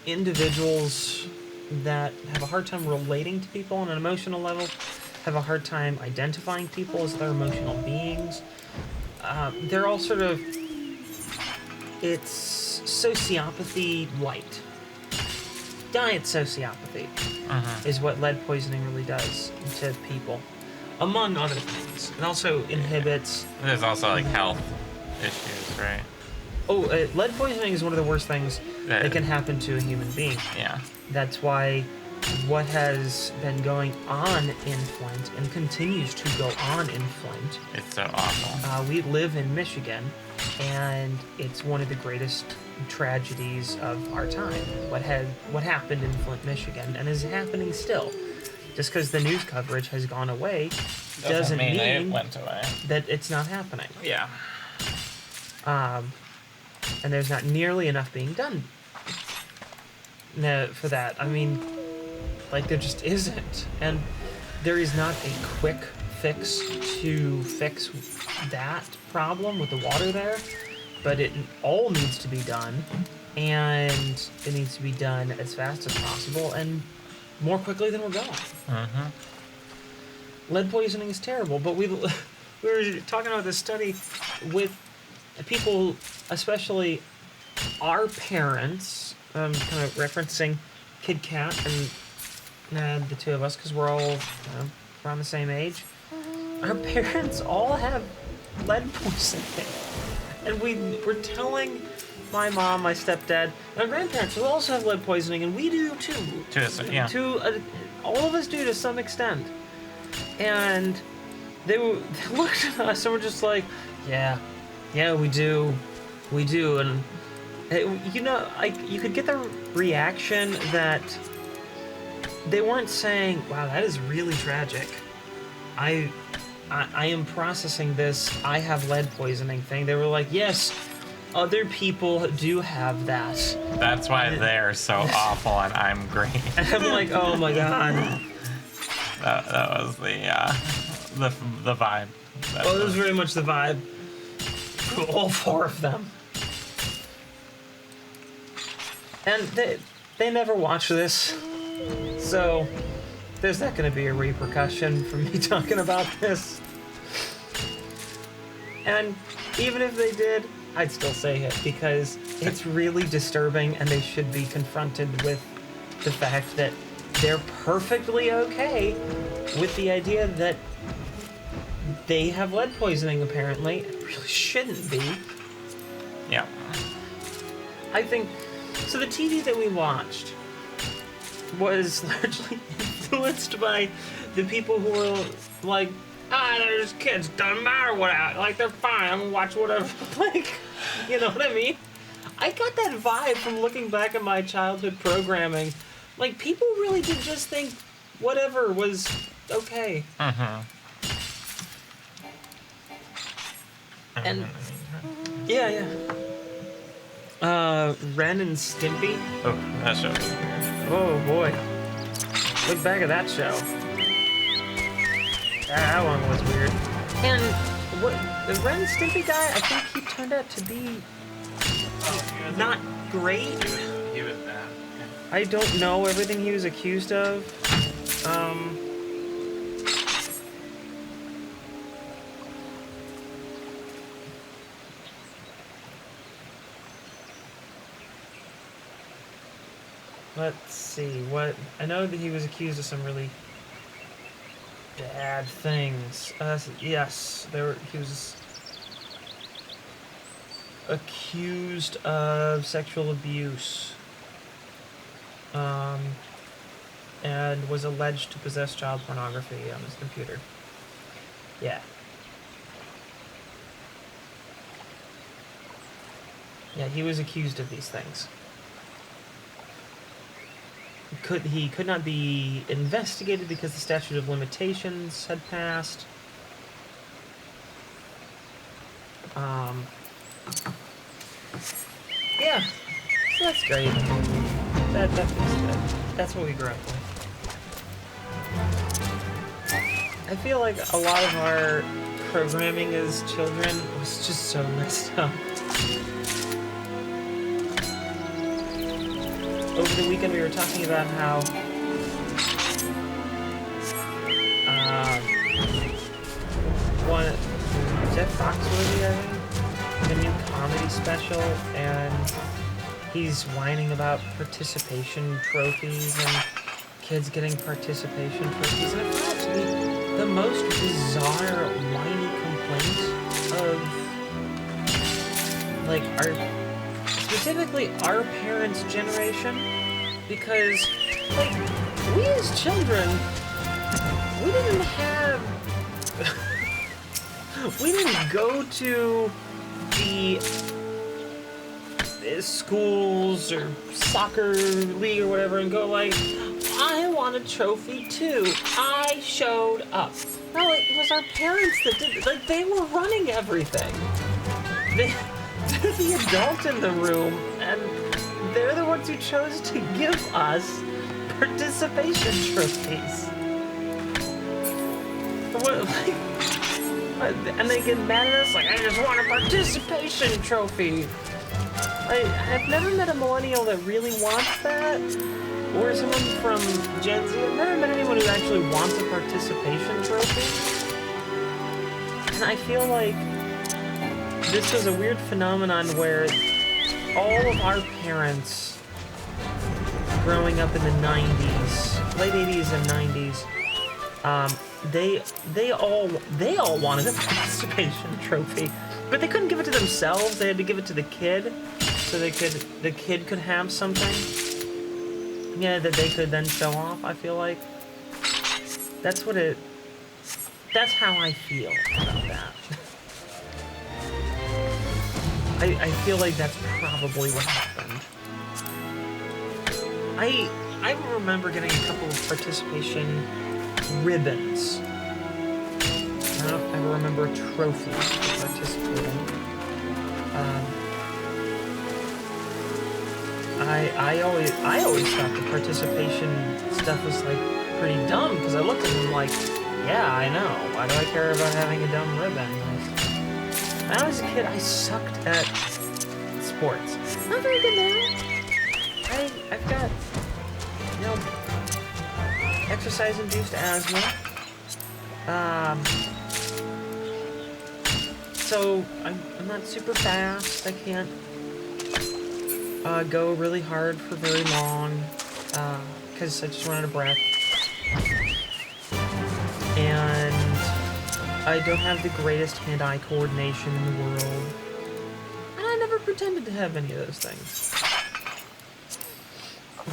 individuals that have a hard time relating to people on an emotional level, have a hard time identifying people as their emotional beings. They're all sort of, it's sociopathy light. Diet sociopathy is what lead poisoning really does to people, among other things. It also inhibits... There's also like health issues, right? Oh, lead poisoning is one of the worst things that can happen to a human being. Yeah. That's why what has been going on in Flint and continues to go on in Flint. It's so awful. We live in Michigan, and it's one of the greatest tragedies of our time. What happened in Flint, Michigan, and is happening still. Just because the news coverage has gone away doesn't mean it went away. that it's not happening. Yeah. And there's not nearly enough being done for that. I mean, like, there just isn't. And there is not a quick fix to fix that problem with the water there, but it all needs to be done, and it needs to be done as fast as possible and more quickly than we're going. Lead poisoning is terrible, but we were talking about this study with people, especially our parents, kind of referencing Kid Kat and the two of us, because we're all around the same age. Our parents all have lead poisoning. And we're telling my mom, my stepdad, my grandparents who also have lead poisoning, and we do too. Yeah. All of us do to some extent. And they looked at us and were just like, yeah, we do. And you could get the reaction that they weren't saying, wow, that is really tragic. I am processing this, I have lead poisoning thing. They were like, yes, other people do have that. That's why they're so awful and I'm great. And I'm like, oh my god. That was the vibe. Well, it was very much the vibe from all four of them. And they never watch this, so there's not going to be a repercussion for me talking about this. And even if they did, I'd still say it because it's really disturbing and they should be confronted with the fact that they're perfectly okay with the idea that they have lead poisoning, apparently. It really shouldn't be. Yeah. I think... So the TV that we watched was largely influenced by the people who were like, there's kids, doesn't matter what like, they're fine, I'm gonna watch whatever. Like, you know what I mean? I got that vibe from looking back at my childhood programming. Like, people really did just think whatever was okay. Mm-hmm. And, yeah. Ren and Stimpy. Oh, that show was weird. Oh, boy. Look back at that show. That one was weird. And what the Ren and Stimpy guy, I think he turned out to be not great. He was bad. I don't know everything he was accused of. Let's see, what... I know that he was accused of some really bad things. Yes, he was accused of sexual abuse. And was alleged to possess child pornography on his computer. Yeah. Yeah, he was accused of these things. He could not be investigated because the statute of limitations had passed. Yeah, so that's great. That feels good. That's what we grew up with. I feel like a lot of our programming as children was just so messed up. Over the weekend, we were talking about how one is that Foxworthy, I think, the new comedy special, and he's whining about participation trophies and kids getting participation trophies, and it found out to be the most bizarre, whiny complaint of like specifically our parents' generation, because, like, we as children, we didn't have, we didn't go to the schools or soccer league or whatever and go like, I want a trophy too, I showed up. No, it was our parents that did, like, they were running everything. They're the adult in the room, and they're the ones who chose to give us participation trophies. What, like, and they get mad at us like, I just want a participation trophy. I've never met a millennial that really wants that, or someone from Gen Z. I've never met anyone who actually wants a participation trophy. And I feel like this was a weird phenomenon where all of our parents growing up in the 90s, late 80s and 90s, they all wanted a participation trophy, but they couldn't give it to themselves. They had to give it to the kid, so the kid could have something, yeah, that they could then show off. I feel like that's how I feel about that. I feel like that's probably what happened. I remember getting a couple of participation ribbons. I don't ever remember a trophy for participating. I always thought the participation stuff was like pretty dumb because I looked at them like, yeah, I know. Why do I care about having a dumb ribbon? When I was a kid, I sucked at sports. Not very good now. I've got, you know, exercise-induced asthma. So I'm not super fast. I can't go really hard for very long because I just run out of breath. And I don't have the greatest hand-eye coordination in the world. And I never pretended to have any of those things.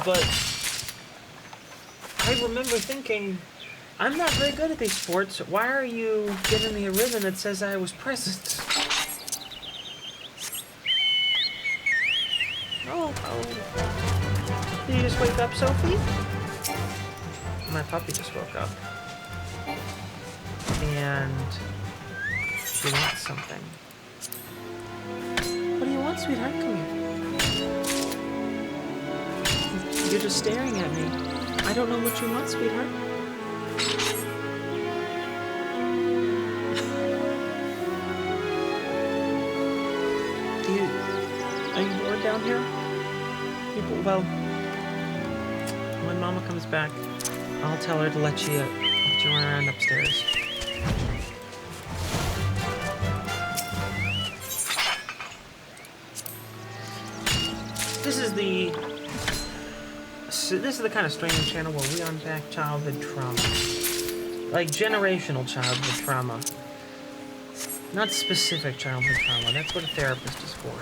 But I remember thinking, I'm not very good at these sports. Why are you giving me a ribbon that says I was present? Oh. Did you just wake up, Sophie? My puppy just woke up. And she wants something. What do you want, sweetheart? Come here. You're just staring at me. I don't know what you want, sweetheart. Are you bored down here? Well, when Mama comes back, I'll tell her to let you run around upstairs. This is the kind of streaming channel where we unpack childhood trauma. Like generational childhood trauma. Not specific childhood trauma. That's what a therapist is for.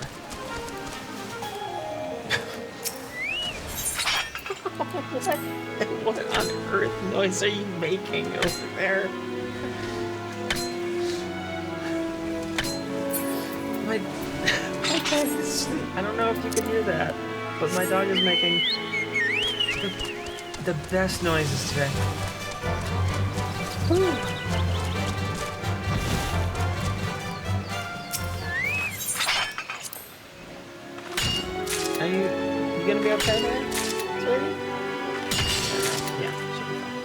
What on earth noise are you making over there? My dog is asleep. I don't know if you can hear that, but my dog is making the best noises today. Woo. Are you gonna be okay there, sweetie? Yeah, she'll be fine.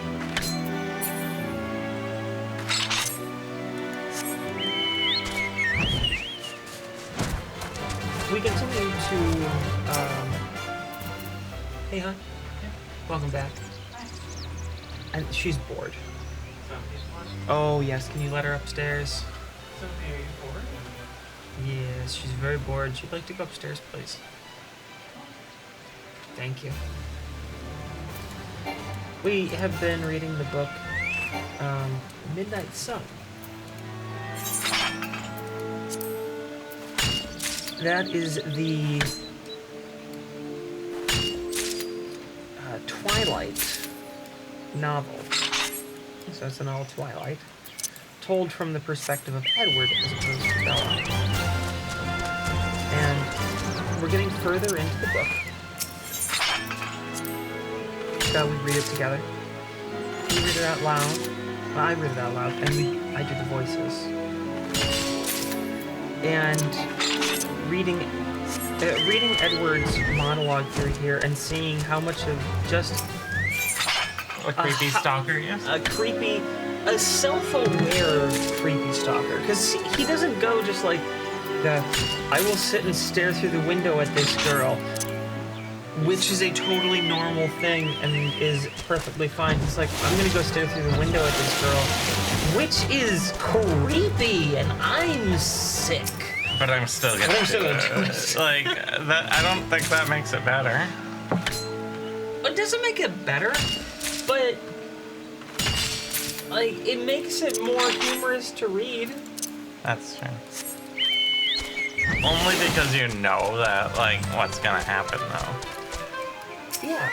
We continue to, hey, hon. Welcome back. And she's bored. Oh, yes. Can you let her upstairs? Sophie, are you bored? Yes, she's very bored. She'd like to go upstairs, please. Thank you. We have been reading the book, Midnight Sun. That is the Twilight novel. So it's the novel Twilight, told from the perspective of Edward as opposed to Bella. And we're getting further into the book. So we read it together. We read it out loud. Well, I read it out loud, and I do the voices. And reading Edward's monologue through here and seeing how much of just a creepy stalker, yes? A self-aware creepy stalker. Because he doesn't go just like I will sit and stare through the window at this girl, which is a totally normal thing and is perfectly fine. He's like, I'm gonna go stare through the window at this girl, which is creepy, and I'm sick. But I'm still gonna do it. Like, that, I don't think that makes it better. It doesn't make it better, but like, it makes it more humorous to read. That's true. Only because you know that, like, what's gonna happen, though. Yeah.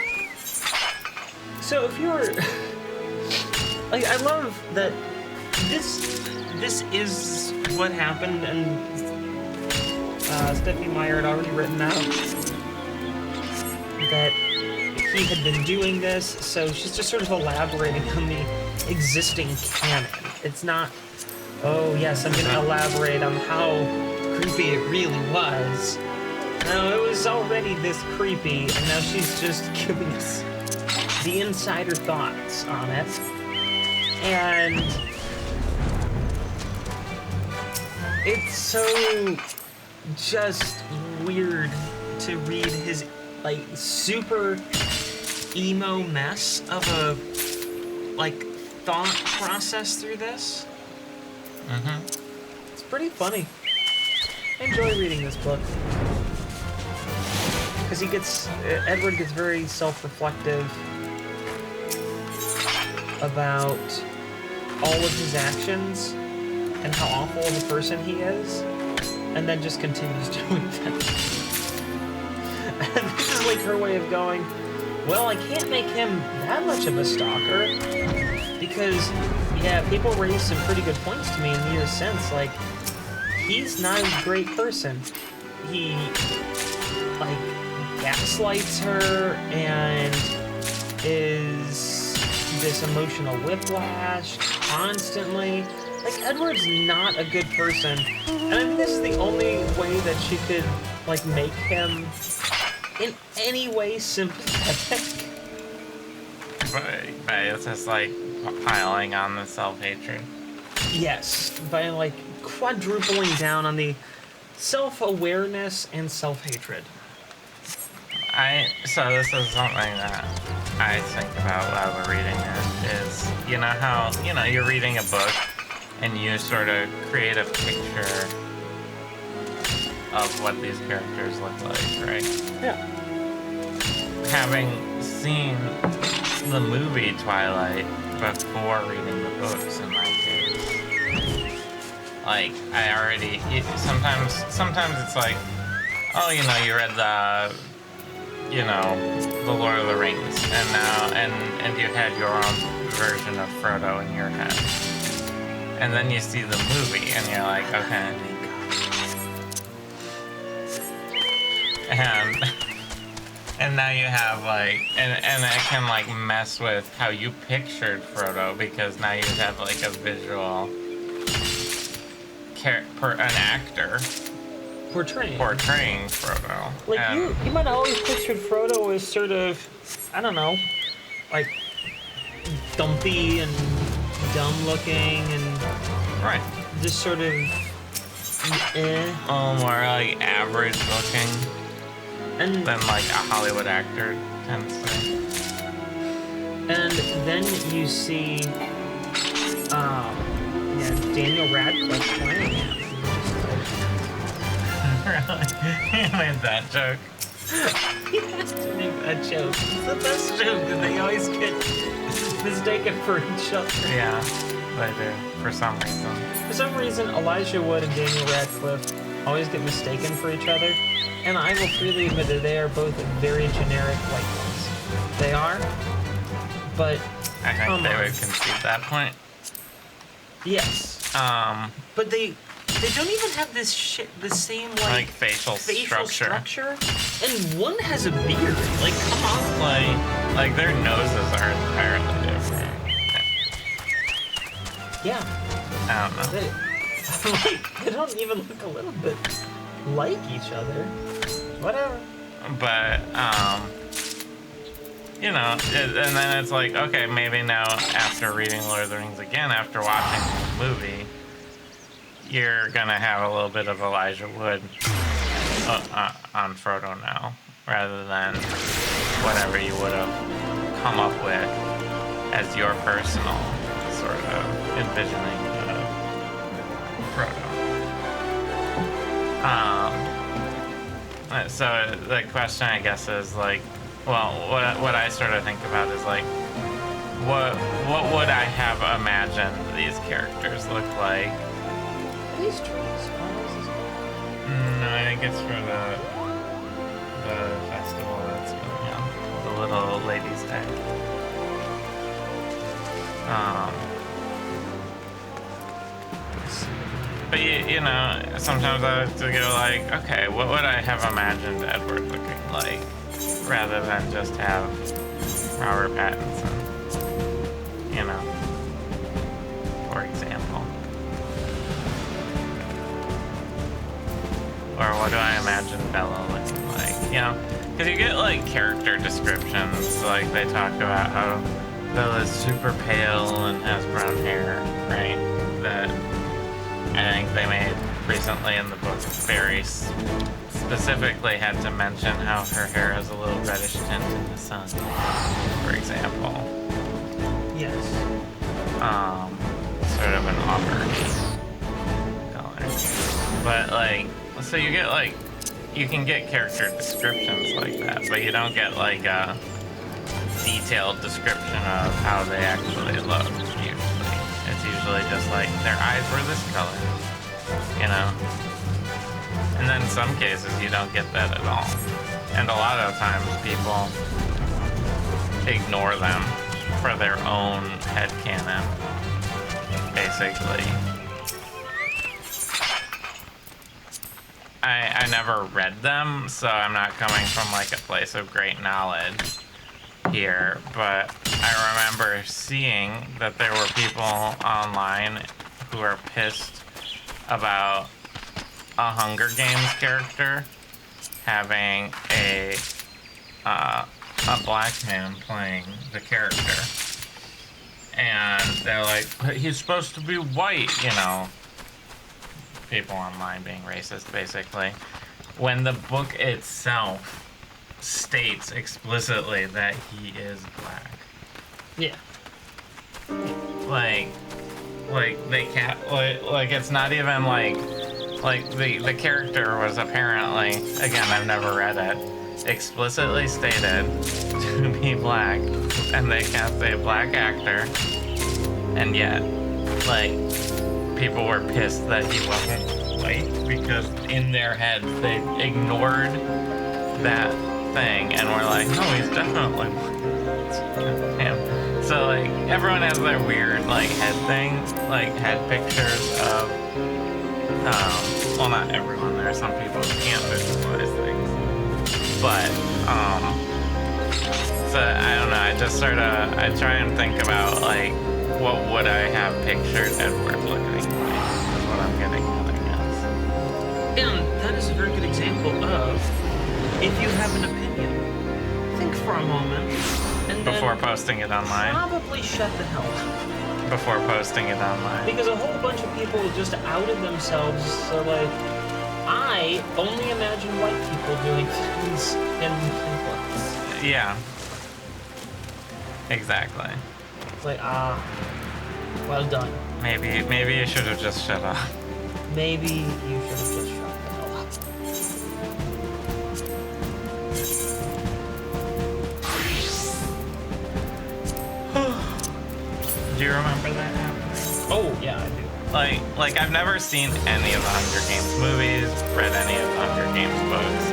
So if you're... like, I love that this is what happened, and Stephanie Meyer had already written out that he had been doing this, so she's just sort of elaborating on the existing canon. It's not, oh yes, I'm going to elaborate on how creepy it really was. No, it was already this creepy, and now she's just giving us the insider thoughts on it. And it's so just weird to read his, like, super emo mess of a, like, thought process through this. Mm-hmm. It's pretty funny. I enjoy reading this book. Because Edward gets very self-reflective about all of his actions and how awful of a person he is, and then just continues doing them. And this is like her way of going, well, I can't make him that much of a stalker, because, yeah, people raise some pretty good points to me in either sense. Like, he's not a great person. He, like, gaslights her and is this emotional whiplash constantly. Like, Edward's not a good person. And I think this is the only way that she could, like, make him in any way sympathetic. But it's just like piling on the self-hatred. Yes, by, like, quadrupling down on the self-awareness and self-hatred. So this is something that I think about while we're reading it, is, you know how, you know, you're reading a book and you sort of create a picture of what these characters look like, right? Yeah. Having seen the movie Twilight before reading the books, in my case, like, I already, sometimes it's like, oh, you know, you read the, you know, The Lord of the Rings, and now, and you had your own version of Frodo in your head. And then you see the movie, and you're like, okay. And now you have, like, and it can, like, mess with how you pictured Frodo, because now you have, like, a visual an actor portraying Frodo. Like, you might have always pictured Frodo as sort of, I don't know, like, dumpy and dumb looking and right, just sort of more like average looking, and than like a Hollywood actor tends to. And then you see, Daniel Radcliffe playing him. Really? You made that joke. He has to make that joke. It's the best joke, and they always get mistaken for each other. Yeah, they do, for some reason. For some reason, Elijah Wood and Daniel Radcliffe always get mistaken for each other, and I will freely admit that they are both very generic white ones. They are, but I think they would concede that point. Yes. But they don't even have the same like facial structure. And one has a beard. Like, come on. Like their noses are entirely different. Yeah. I don't know. They don't even look a little bit like each other. Whatever. But you know, and then it's like, okay, maybe now after reading Lord of the Rings again, after watching the movie, you're gonna have a little bit of Elijah Wood on Frodo now, rather than whatever you would have come up with as your personal sort of envisioning of Frodo. So the question, I guess, is like, well, what I sort of think about is like, what would I have imagined these characters look like? Are these trees? No, I think it's for the festival that's going on, the Little Ladies' Day. But you know, sometimes I have to go like, okay, what would I have imagined Edward looking like, rather than just have Robert Pattinson, you know, for example. or what do I imagine Bella looking like? You know, because you get like character descriptions, like they talk about how Bella's super pale and has brown hair, right? That I think they made recently in the book very specifically had to mention how her hair has a little reddish tint in the sun, for example. Yes. Sort of an auburn color. But like, so you get like, you can get character descriptions like that, but you don't get like a detailed description of how they actually look, usually. It's usually just like, their eyes were this color, you know? And then in some cases, you don't get that at all. And a lot of times, people ignore them for their own headcanon, basically. I never read them, so I'm not coming from like a place of great knowledge here, but I remember seeing that there were people online who are pissed about a Hunger Games character having a black man playing the character, and they're like, but he's supposed to be white, you know, people online being racist basically, when the book itself states explicitly that he is black. Yeah. Like they can't, like it's not even like the character was apparently, again, I've never read it, explicitly stated to be black, and they cast a black actor, and yet like people were pissed that he wasn't white because in their heads they ignored that thing and were like, no, he's definitely him. So like everyone has their weird like head thing, like head pictures of well, not everyone, there are some people who can't visualize things, but so I don't know, I just sort of, I try and think about like, what would I have pictured Edward looking like, is what I'm getting at, I guess. And that is a very good example of, if you have an opinion, think for a moment, and Before then posting it online? probably shut the hell up. Before posting it online. Because a whole bunch of people just outed themselves, so like, I only imagine white people doing things in books. Yeah. Exactly. It's like, well done. Maybe you should have just shut up. Maybe you should have just shut the hell up. Do you remember that happening? Oh, yeah, I do. Like I've never seen any of the Hunger Games movies, read any of the Hunger Games books.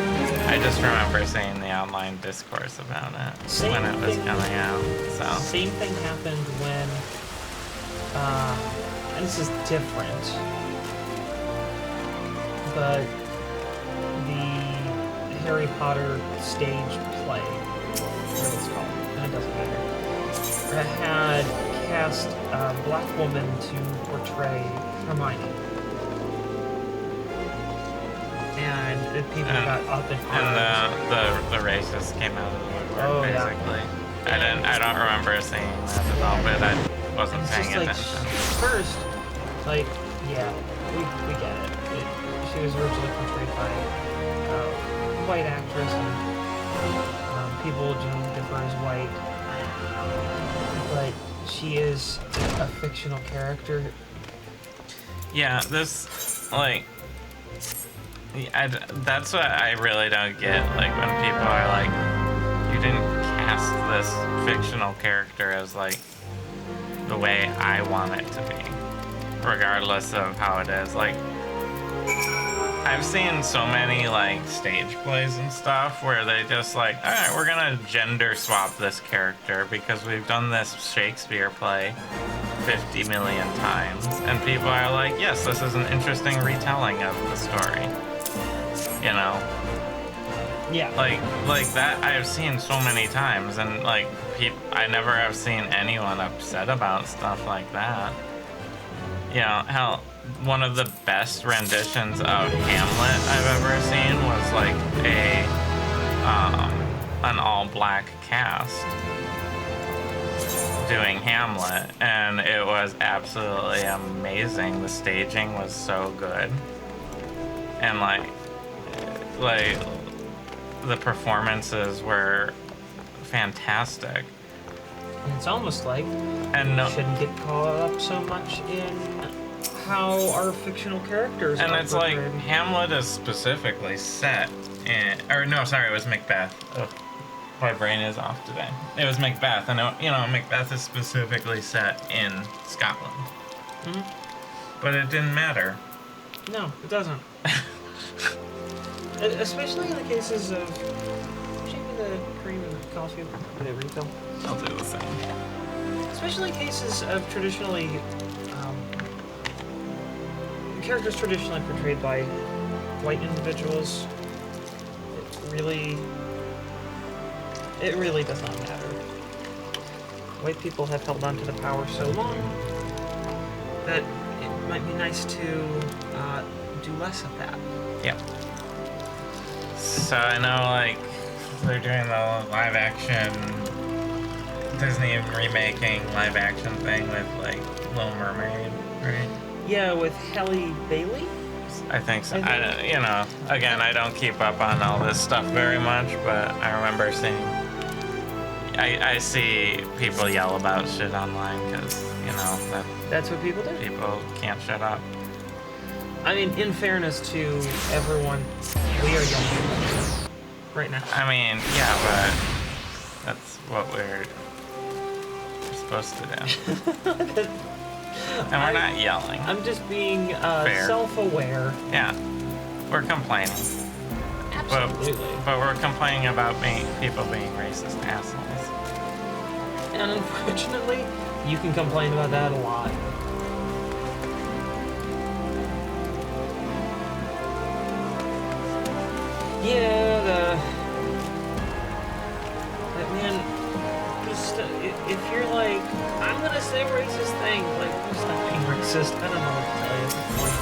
I just remember seeing the online discourse about it when it was coming out. So Same thing happened when, and this is different, but the Harry Potter stage play, whatever it's called, and it doesn't matter, had cast a black woman to portray Hermione. And the people got up in arms. And the racists came out of the woodwork, basically. Yeah. I don't remember seeing that at all, but I wasn't paying like, attention. First, like, yeah, we get it. She was originally portrayed by a white actress, and people generally differ as white. But she is a fictional character. Yeah, this, like, that's what I really don't get, like, when people are like, you didn't cast this fictional character as, like, the way I want it to be, regardless of how it is. Like, I've seen so many, like, stage plays and stuff where they just, like, alright, we're gonna gender swap this character because we've done this Shakespeare play 50 million times, and people are like, yes, this is an interesting retelling of the story. You know? Yeah. Like that I've seen so many times, and like I never have seen anyone upset about stuff like that. You know, hell, one of the best renditions of Hamlet I've ever seen was like an all-black cast doing Hamlet, and it was absolutely amazing. The staging was so good, and like the performances were fantastic. It's almost like And we shouldn't get caught up so much in how our fictional characters and are it's like portrayed. Hamlet is specifically set in, or no, sorry, it was Macbeth. Ugh, my brain is off today. It was Macbeth, and Macbeth is specifically set in Scotland. Mm-hmm. But it didn't matter. No, it doesn't. Especially in the cases of... Should me the cream and coffee with a refill? I'll do the same. Especially in cases of traditionally... characters traditionally portrayed by white individuals. It really does not matter. White people have held on to the power so long that it might be nice to do less of that. Yeah. So I know, like, they're doing the live action Disney remaking live action thing with, like, Little Mermaid, right? Yeah, with Halle Bailey? I think so. Again, I don't keep up on all this stuff very much, but I remember seeing... I see people yell about shit online because, That's what people do. people can't shut up. I mean, in fairness to everyone, we are young right now. I mean, yeah, but that's what we're supposed to do. And we're not yelling. I'm just being Fair. self-aware. Yeah, we're complaining. Absolutely. But we're complaining about people being racist assholes. And unfortunately, you can complain about that a lot. Yeah, but man, just, if you're like, I'm gonna say racist things, like, just stop being racist. I don't know what to tell you at this point.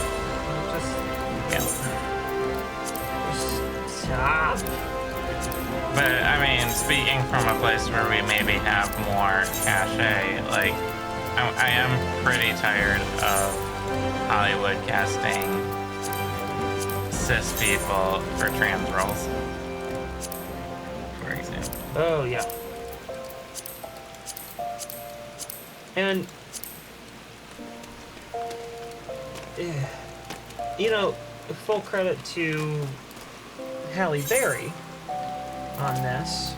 Just stop. But I mean, speaking from a place where we maybe have more cachet, like, I am pretty tired of Hollywood casting cis people for trans roles, for example. Oh, yeah. And, full credit to Halle Berry on this.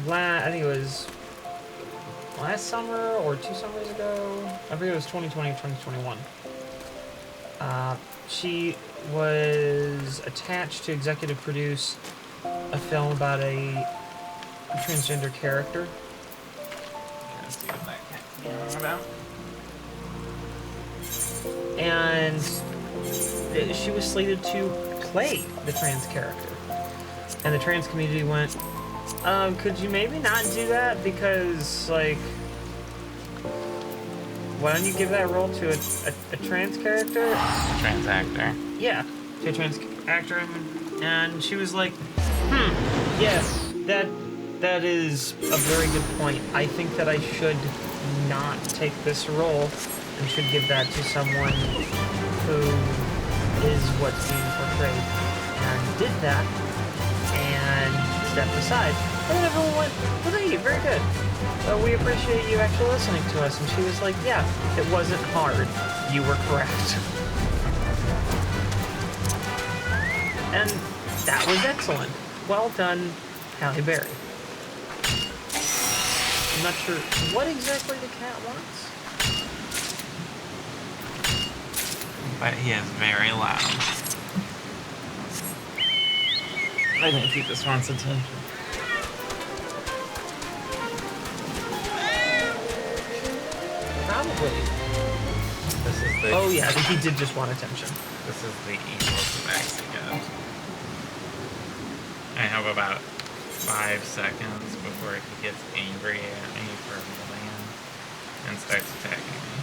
I think it was last summer or 2 summers ago. I think it was 2020 or 2021. She was attached to executive produce a film about a transgender character. Let's see what that came about. And she was slated to play the trans character. And the trans community went, could you maybe not do that? Because, like, why don't you give that role to a trans character? Trans actor. Yeah, to a trans actor. And she was like, yes, that is a very good point. I think that I should not take this role and should give that to someone who is what's being portrayed. And did that and stepped aside. And then everyone went, well, thank you, very good. We appreciate you actually listening to us. And she was like, yeah, it wasn't hard. You were correct. And that was excellent. Well done, Halle Berry. I'm not sure what exactly the cat wants. But he is very loud. I didn't keep this one's attention. Probably. This is the... Oh yeah, I think he did just want attention. This is the equals of Mexico. I have about 5 seconds before he gets angry at me for yelling and starts attacking me.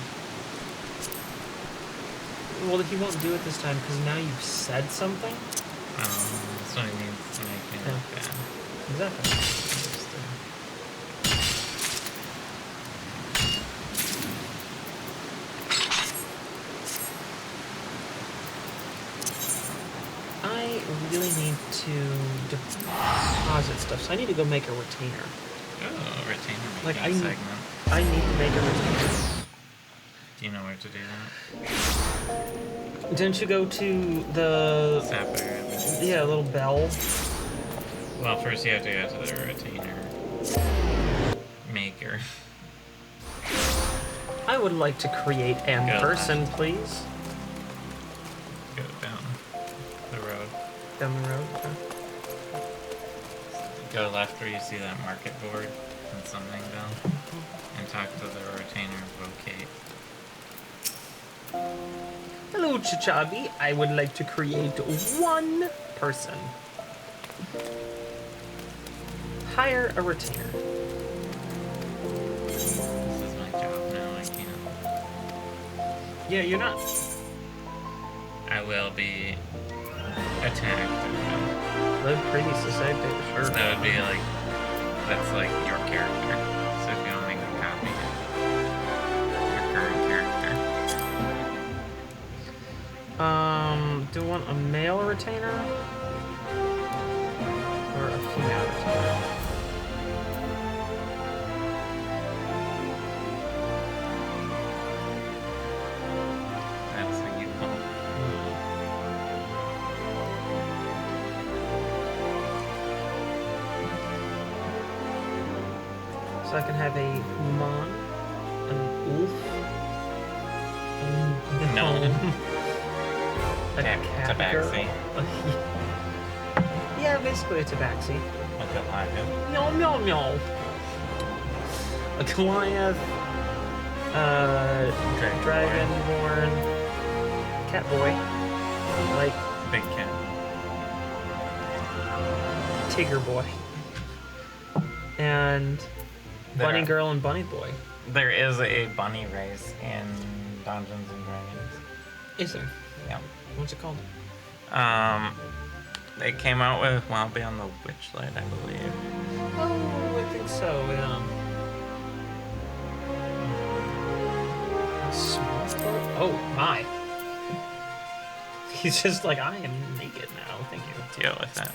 Well, he won't do it this time because now you've said something. That's what he means to make me look bad. Exactly. I really need to deposit stuff, so I need to go make a retainer. Oh, retainer making Like, segment. I need to make a retainer. Do you know where to do that? Didn't you go to the... Sapphire. Yeah, little bell. Well, first you have to go to the retainer maker. I would like to create an Go person, left. please. Go down the road. Down the road. Okay. Go left where you see that market board and something down. And talk to the retainer vocate. Hello, Chichabi. I would like to create one person. Hire a retainer. This is my job now, I can't. Yeah, you're not... I will be attacked. Live pretty society, sure. That would be like, that's like your character. So if you want to make a copy of your current character. Do you want a male retainer? Or a female retainer? That's what you call. So I can have a human, an wolf, No. a cat Tabaxi. girl. Yeah, basically a tabaxi. A Goliath. Meow, meow, meow. A Goliath, Dragonborn, Catboy, like Big cat. Tigger Boy, and Bunny Girl and Bunny Boy. There is a bunny race in Dungeons and Dragons. Is there? Yeah. What's it called? They came out with Wild Beyond the Witchlight, I believe. Oh, I think so, yeah. Small boat? Oh, my. He's just like, I am naked now, thank you. Deal with it.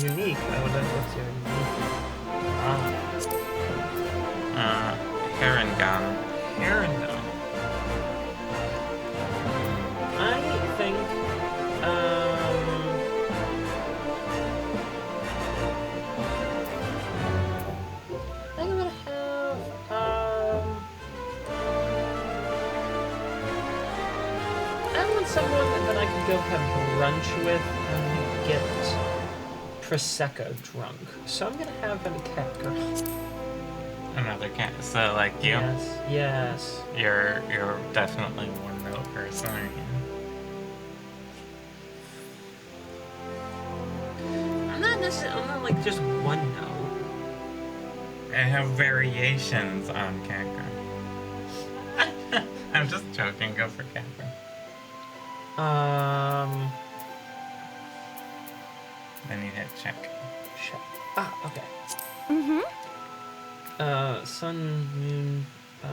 Unique, I would have what's your unique. Heron gun. Heron gun. I think, I'm gonna have, I want someone that I could go have brunch with and get Prosecco drunk. So I'm gonna have a cat girl. Another cat. So like you? Yes, yes. You're definitely one note person, aren't you? I'm not necessarily, I'm not like just one no. I have variations on cat girl. I'm just joking. Go for cat girl. Then you hit check. Shit. Ah, okay. Mm-hmm. Sun, moon, I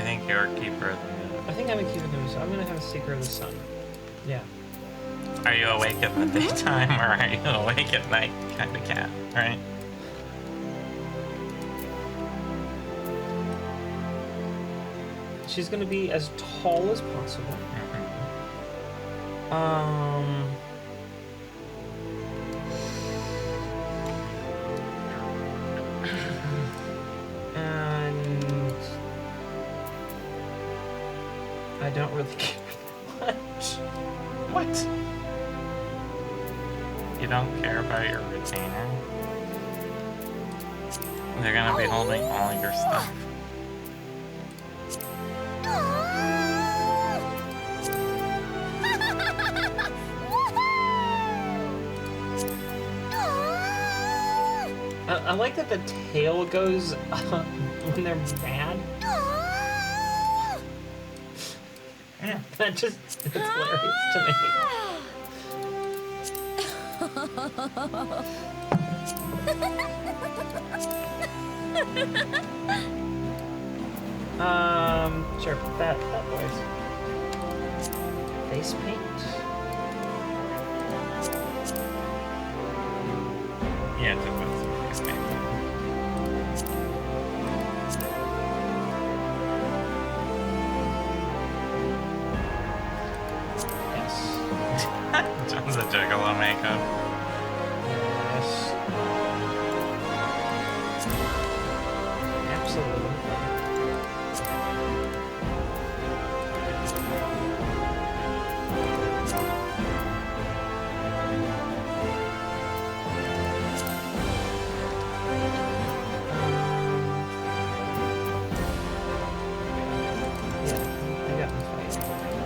think you're a keeper of the moon. I think I'm a keeper of the moon, so I'm gonna have a seeker of the sun. Yeah. Are you awake at the daytime or are you awake at night kind of cat, right? She's gonna be as tall as possible. And I don't really care much. What? You don't care about your retainer? They're gonna be holding all your stuff. I like that the tail goes when they're mad. Yeah. That just, it's hilarious to me. Sure, that voice. Face paint? Yeah, just put some face paint. Yes. John's a juggalo makeup. Yes. Absolutely. Yeah, I got my fight.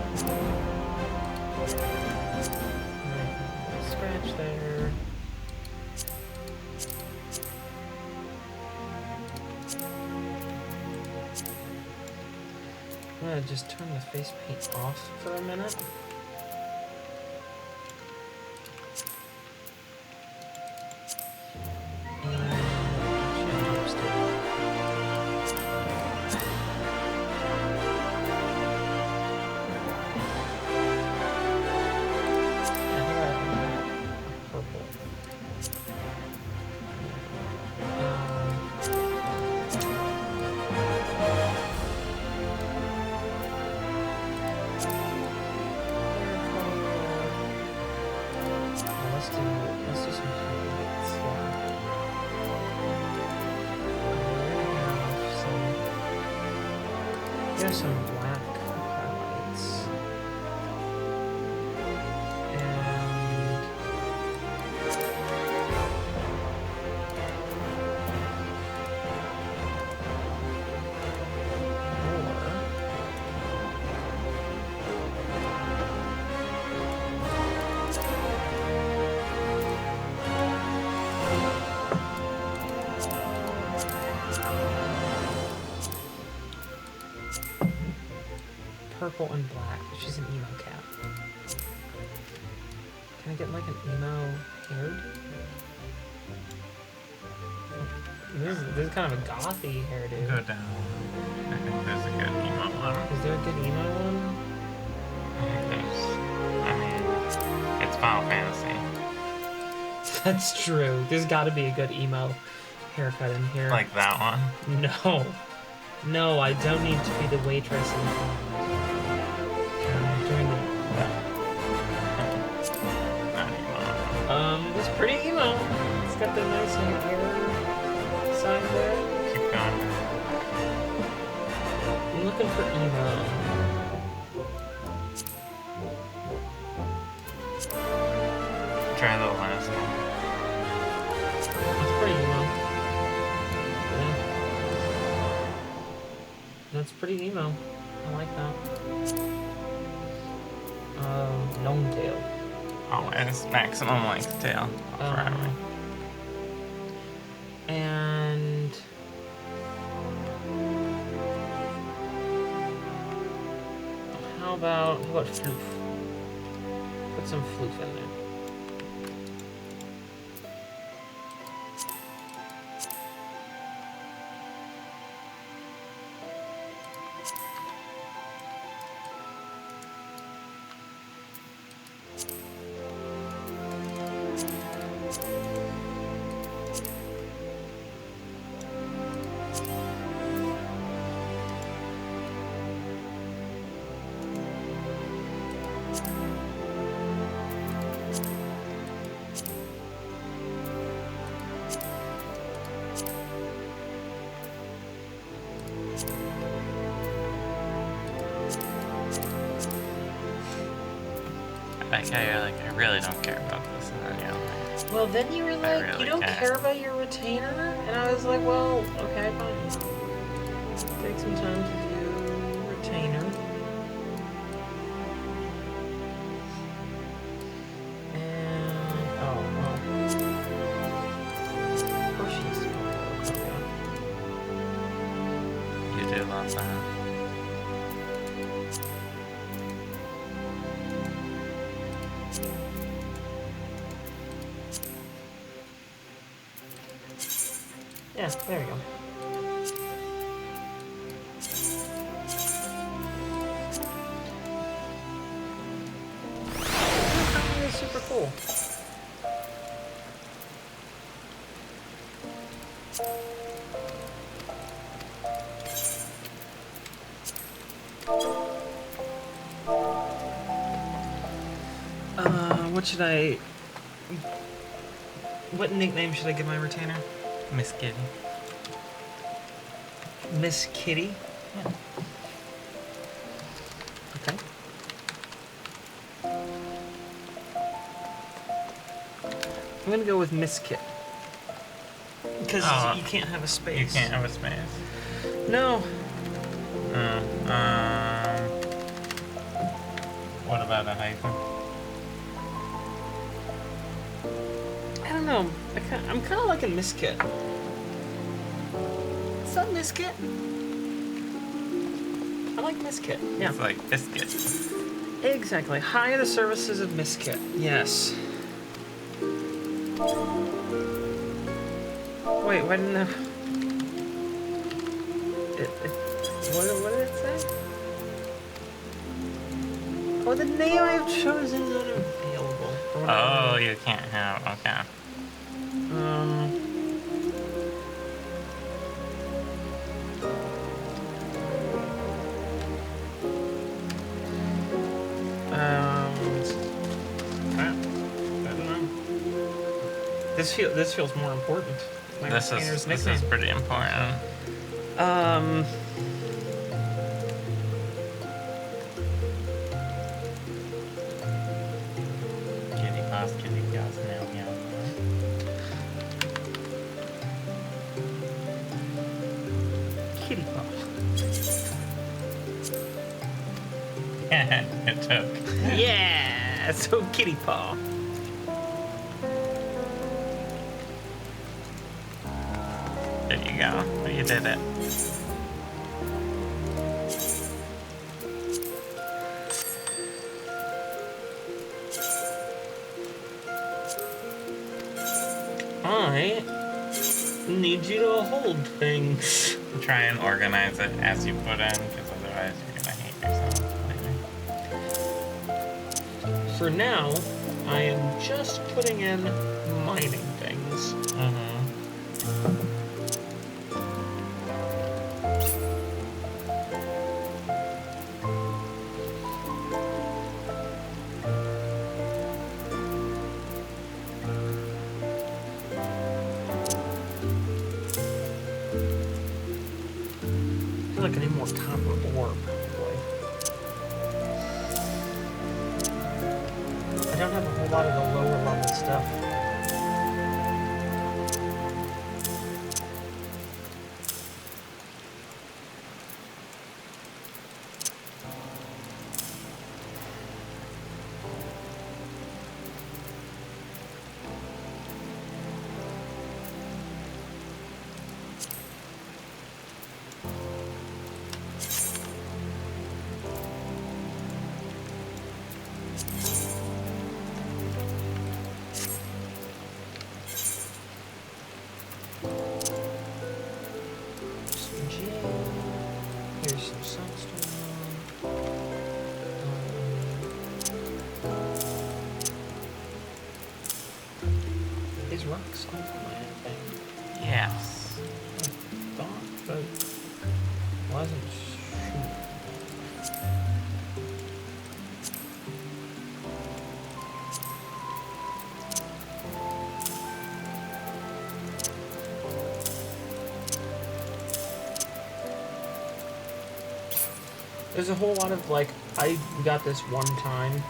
Scratch there. I'm gonna just turn the face paint off for a minute. Let's do some highlights. There's some black highlights. Purple and black. She's an emo cat. Can I get like an emo haired? This is kind of a gothy hairdo. Go down. I think there's a good emo one. Is there a good emo one? It's Final Fantasy. That's true. There's got to be a good emo haircut in here. Like that one? No. No, I don't need to be the waitress in the film. Doing the... Not emo. It's pretty emo. It's got the nice hair sign there. Keep going. I'm looking for emo. Try the last one. It's pretty emo. Yeah. That's pretty emo. I like that. Long tail. Oh, and it's maximum length tail. Forever. And how about floof? Put some floof in there. Okay, you're like, I really don't care about this, and then you're like, Well, then you were like, really you don't care. care about your retainer? And I was like, well, okay, fine. Take some time to do retainer. And, oh, well. Of course she needs to go to you do love that. Yeah, there we go. That is super cool. What nickname should I give my retainer? Miss Kitty. Miss Kitty? Yeah. Okay. I'm gonna go with Miss Kit. Because you can't have a space. You can't have a space. No. What about a hyphen? I don't know. I'm kind of liking Miss Kit. Is that Miss Kit? I like Miss Kit. Yeah. It's like biscuit. Exactly. Hire the services of Miss Kit. Yes. Wait, why didn't I... What did it say? Oh, the name I've chosen is unavailable. Oh, you can't have. Okay. I don't know. This feels more important. This is pretty important. Kitty paws, meow meow. Kitty paw. It took. Yeah, so kitty paw. There you go. You did it. I need you to hold things. Try and organize it as you put in, because otherwise you're gonna hate yourself. For now, I am just putting in mining things. I feel like I need more copper ore, probably. I don't have a whole lot of the lower level stuff. Here's some soapstone. These rocks come from anything? Yes. I thought, but wasn't sure. There's a whole lot of, like, I got this one time.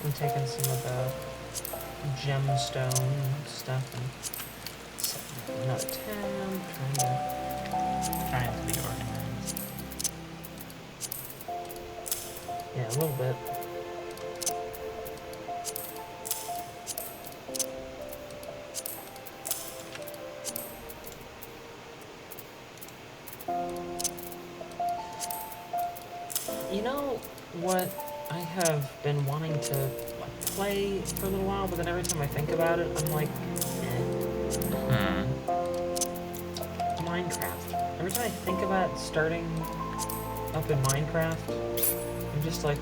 I'm taking some of the gemstone stuff and setting another tab, Trying to be organized. yeah, a little bit. You know what I have been wanting to like play for a little while, but then every time I think about it, I'm like, Minecraft. Every time I think about starting up in Minecraft, I'm just like,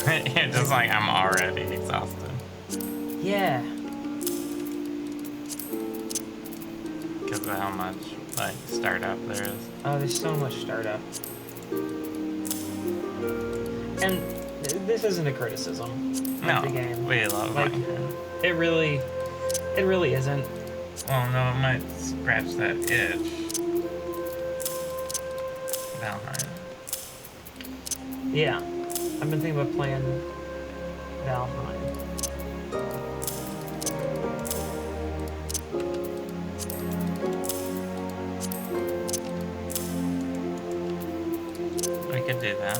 You're just like, I'm already exhausted. yeah. Because of how much, like, startup there is. Oh, there's so much startup. And this isn't a criticism No, of the game. we love Like, Minecraft. it really isn't. Well, no, it might scratch that itch. Valheim. Yeah. I've been thinking about playing Valheim. We could do that.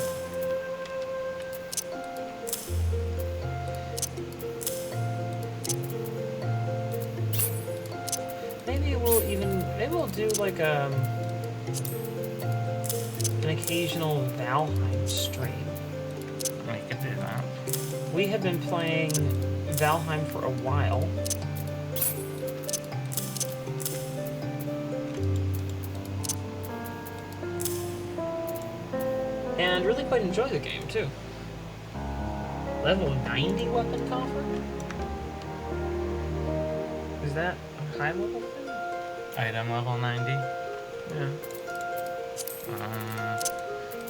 Maybe we'll do like an occasional Valheim stream. We could do that. We have been playing Valheim for a while. And really quite enjoy the game too. Level 90 weapon coffer? Is that a high level thing? Item level 90. Yeah.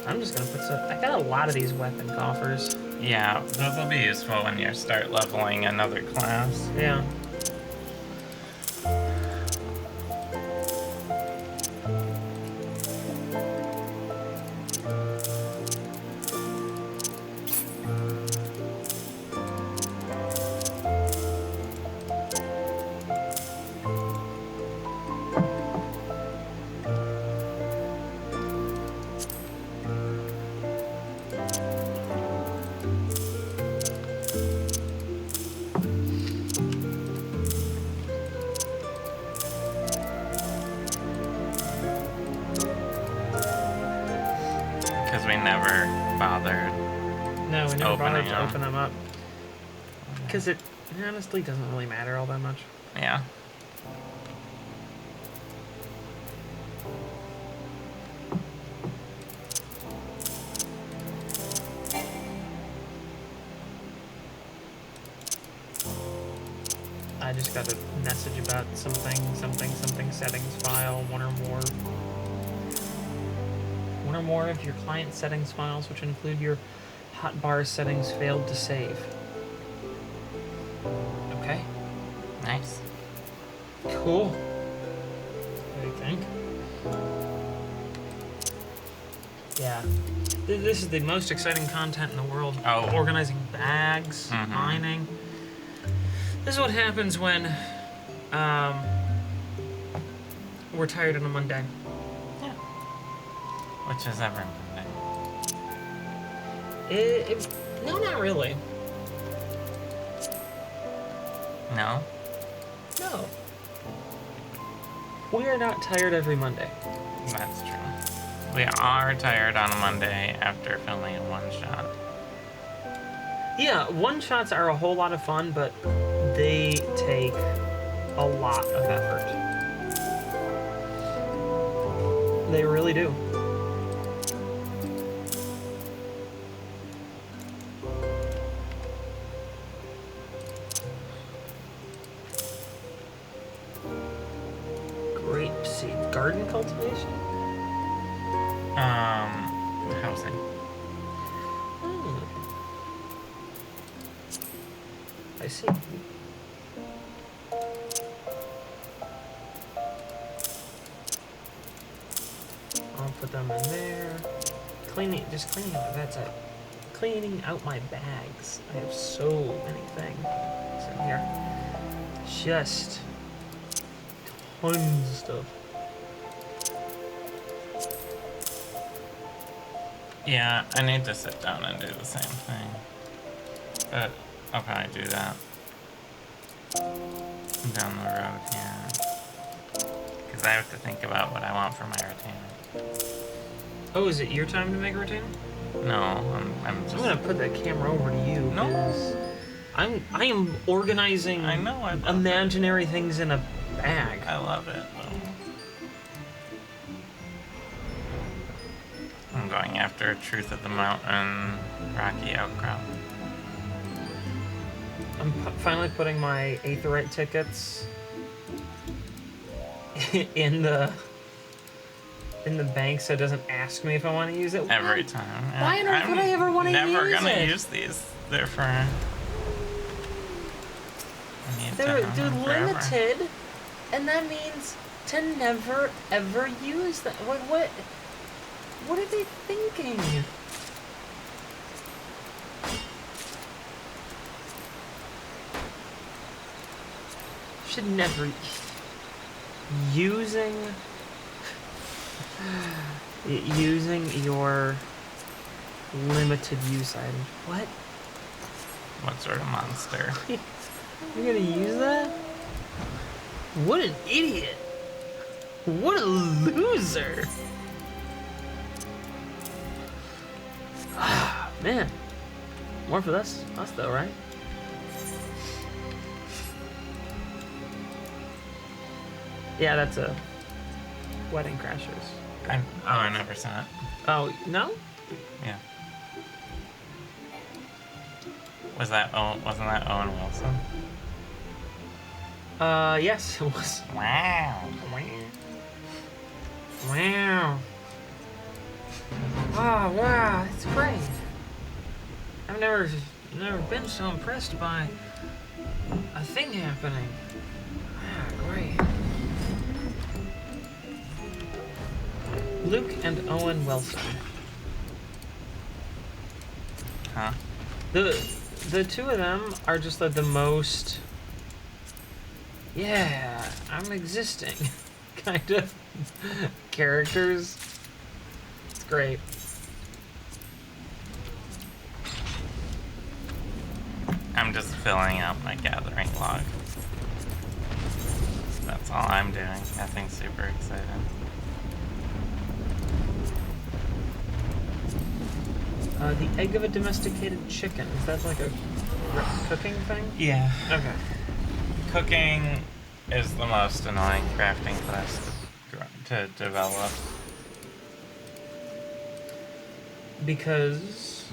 I'm just gonna put some. I got a lot of these weapon coffers. Yeah, those will be useful when you start leveling another class. Yeah. Because we never bothered. No, we never bothered to them. open them up. Because it honestly doesn't really matter all that much. Yeah. I just got a message about something settings file, one or more of your client settings files, which include your hotbar settings, failed to save. Okay. Nice. Cool. What do you think? Yeah. This is the most exciting content in the world. Oh. Organizing bags, mining. This is what happens when we're tired on a Monday. Yeah. Which is every Monday. No, not really. No? No. We are not tired every Monday. That's true. We are tired on a Monday after filming a one-shot. Yeah, one-shots are a whole lot of fun, but they take a lot of effort. They really do. Grapeseed garden cultivation? Housing. I see. I'll put them in there. Just cleaning up the vets. cleaning out my bags. I have so many things in here. Just tons of stuff. Yeah, I need to sit down and do the same thing. But I'll probably do that down the road here. Because I have to think about what I want for my routine. Oh, is it your time to make a routine? No, I'm just... I'm gonna put that camera over to you. No. 'Cause I am organizing I know, I love imaginary things in a bag. I love it. I'm going after Truth of the Mountain Rocky Outcrop. I'm finally putting my Aetheryte tickets in the bank so it doesn't ask me if I want to use it. Every time. Why on earth would I ever want to use it? Never gonna use these. They're for... They're limited, and that means to never ever use them. What are they thinking? Should never using your limited use item. What? What sort of monster? You're gonna use that? What an idiot! What a loser! Ah, man. More for us though, right? Yeah, that's a Wedding Crashers. I never saw it. Oh, no? Yeah. Wasn't that Owen Wilson? Yes, it was. Wow. Wow. Oh, wow, it's great. I've never been so impressed by a thing happening. Ah, great. Luke and Owen Wilson. Huh? The two of them are just like the most, yeah, I'm existing kind of characters. It's great. I'm just filling out my gathering log. That's all I'm doing. Nothing super exciting. The egg of a domesticated chicken. Is that like a cooking thing? Yeah. Okay. Cooking is the most annoying crafting quest to develop. Because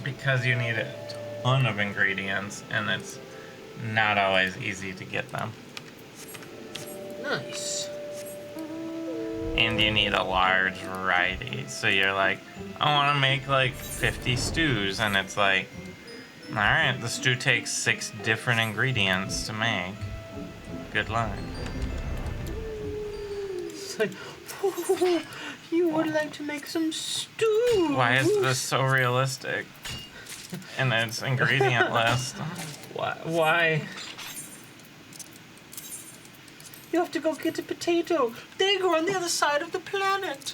you need a ton of ingredients, and it's not always easy to get them. Nice. And you need a large variety. So you're like, I want to make like 50 stews, and it's like, alright, the stew takes 6 different ingredients to make. Good luck. It's like, you would like to make some stew. Why is this so realistic in its ingredient list? Why? You have to go get a potato. They grow on the other side of the planet.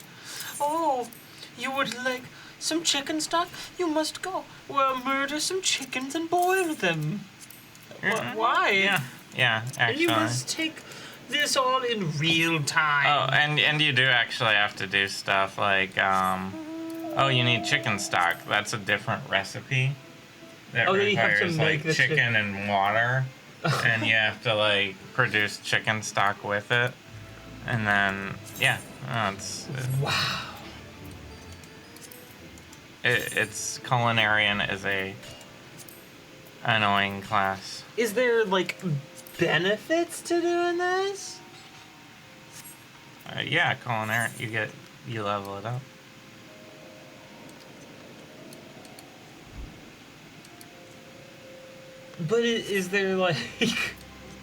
Oh, you would like some chicken stock? You must go. Well, murder some chickens and boil them. Why? Yeah, actually. And you must take this all in real time. Oh, and you do actually have to do stuff like, oh, you need chicken stock. That's a different recipe. That you have to requires make like chicken and water. And you have to like produce chicken stock with it. And then, yeah, wow. It's culinarian is a annoying class. Is there like benefits to doing this? Yeah, culinarian. You level it up. But is there like?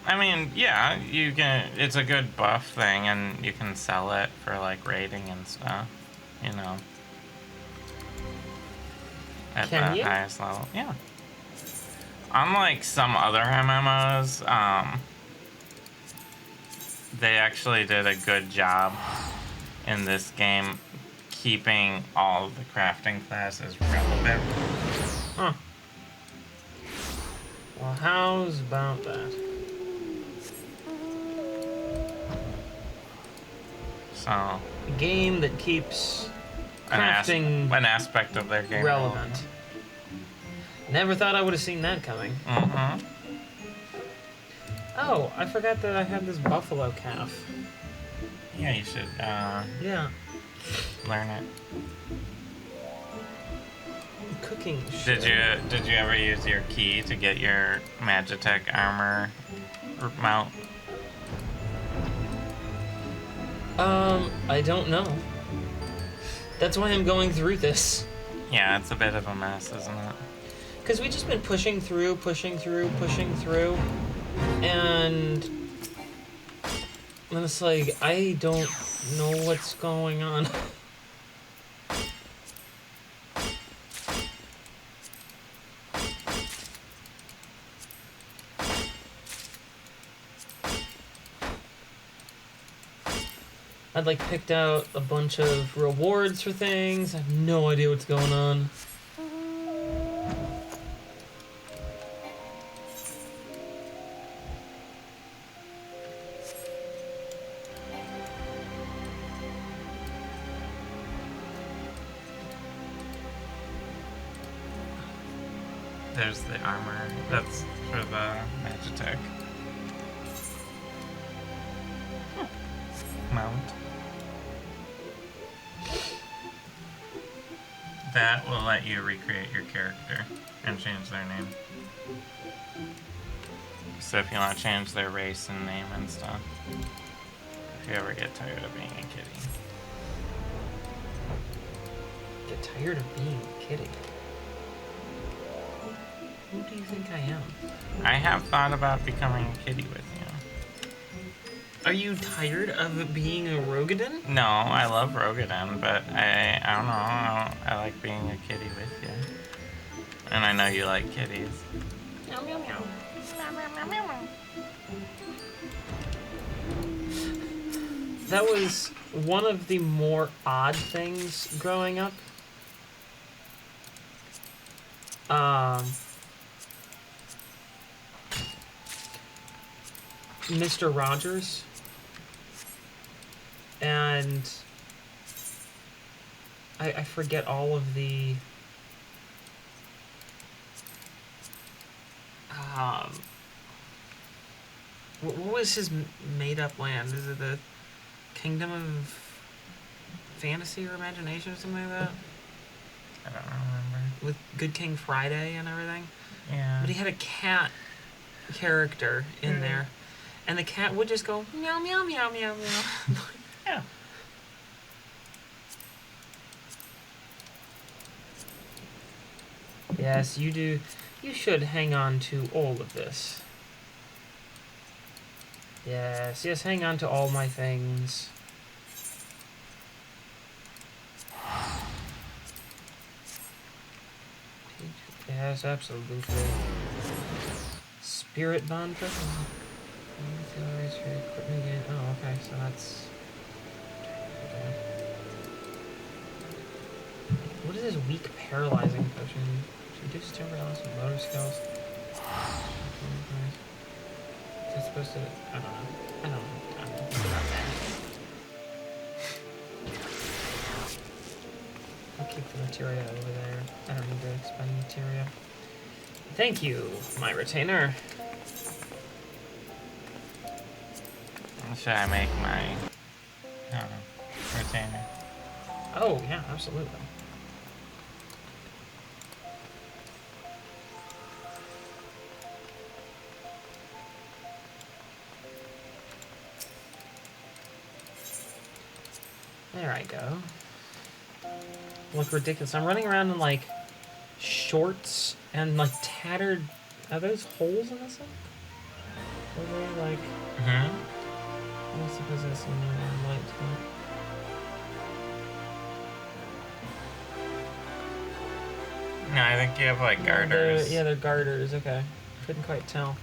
I mean, yeah, you can. It's a good buff thing, and you can sell it for like rating and stuff. You know. at Can the you? highest level. Yeah. Unlike some other MMOs, they actually did a good job in this game keeping all of the crafting classes relevant. Huh. Well, how's about that? So, A game that keeps crafting an aspect of their game relevant. Never thought I would have seen that coming. Mm-hmm. Oh, I forgot that I had this buffalo calf. Yeah, you should Yeah. learn it. Cooking shit. Did you ever use your key to get your Magitech armor mount? I don't know. That's why I'm going through this. Yeah, it's a bit of a mess, isn't it? Because we just been pushing through, and it's like, I don't know what's going on. I'd like picked out a bunch of rewards for things. I have no idea what's going on. There's the armor. That's for the Magitech mount. That will let you recreate your character and change their name. So if you want to change their race and name and stuff. If you ever get tired of being a kitty. Get tired of being a kitty. Who do you think I am? I have thought about becoming a kitty with you. Are you tired of being a Rogadin? No, I love Rogadin, but I don't know. I like being a kitty with you. And I know you like kitties. Meow, meow, meow. That was one of the more odd things growing up. Mr. Rogers and I forget all of the what was his made-up land? Is it the Kingdom of Fantasy or Imagination or something like that? I don't remember. With Good King Friday and everything? Yeah. But he had a cat character in there. And the cat would just go meow, meow, meow, meow, meow. Yeah. Yes, you do. You should hang on to all of this. Yes, yes, hang on to all my things. Yes, absolutely. Spirit bond for equipment again. Oh, okay, so that's. Okay. What is this weak paralyzing potion? Should reduce temper balance and motor skills. Is that supposed to? I don't know. I don't know. I'll keep the materia over there. I don't need to expend materia. Thank you, my retainer. Should I make my, I don't know, retainer? Oh, yeah, absolutely. There I go. Look ridiculous. I'm running around in, like, shorts and, like, tattered... Are those holes in this thing? Are they, like... I suppose that's some light to it. No, I think you have like garters. Yeah, they're garters. Okay, couldn't quite tell.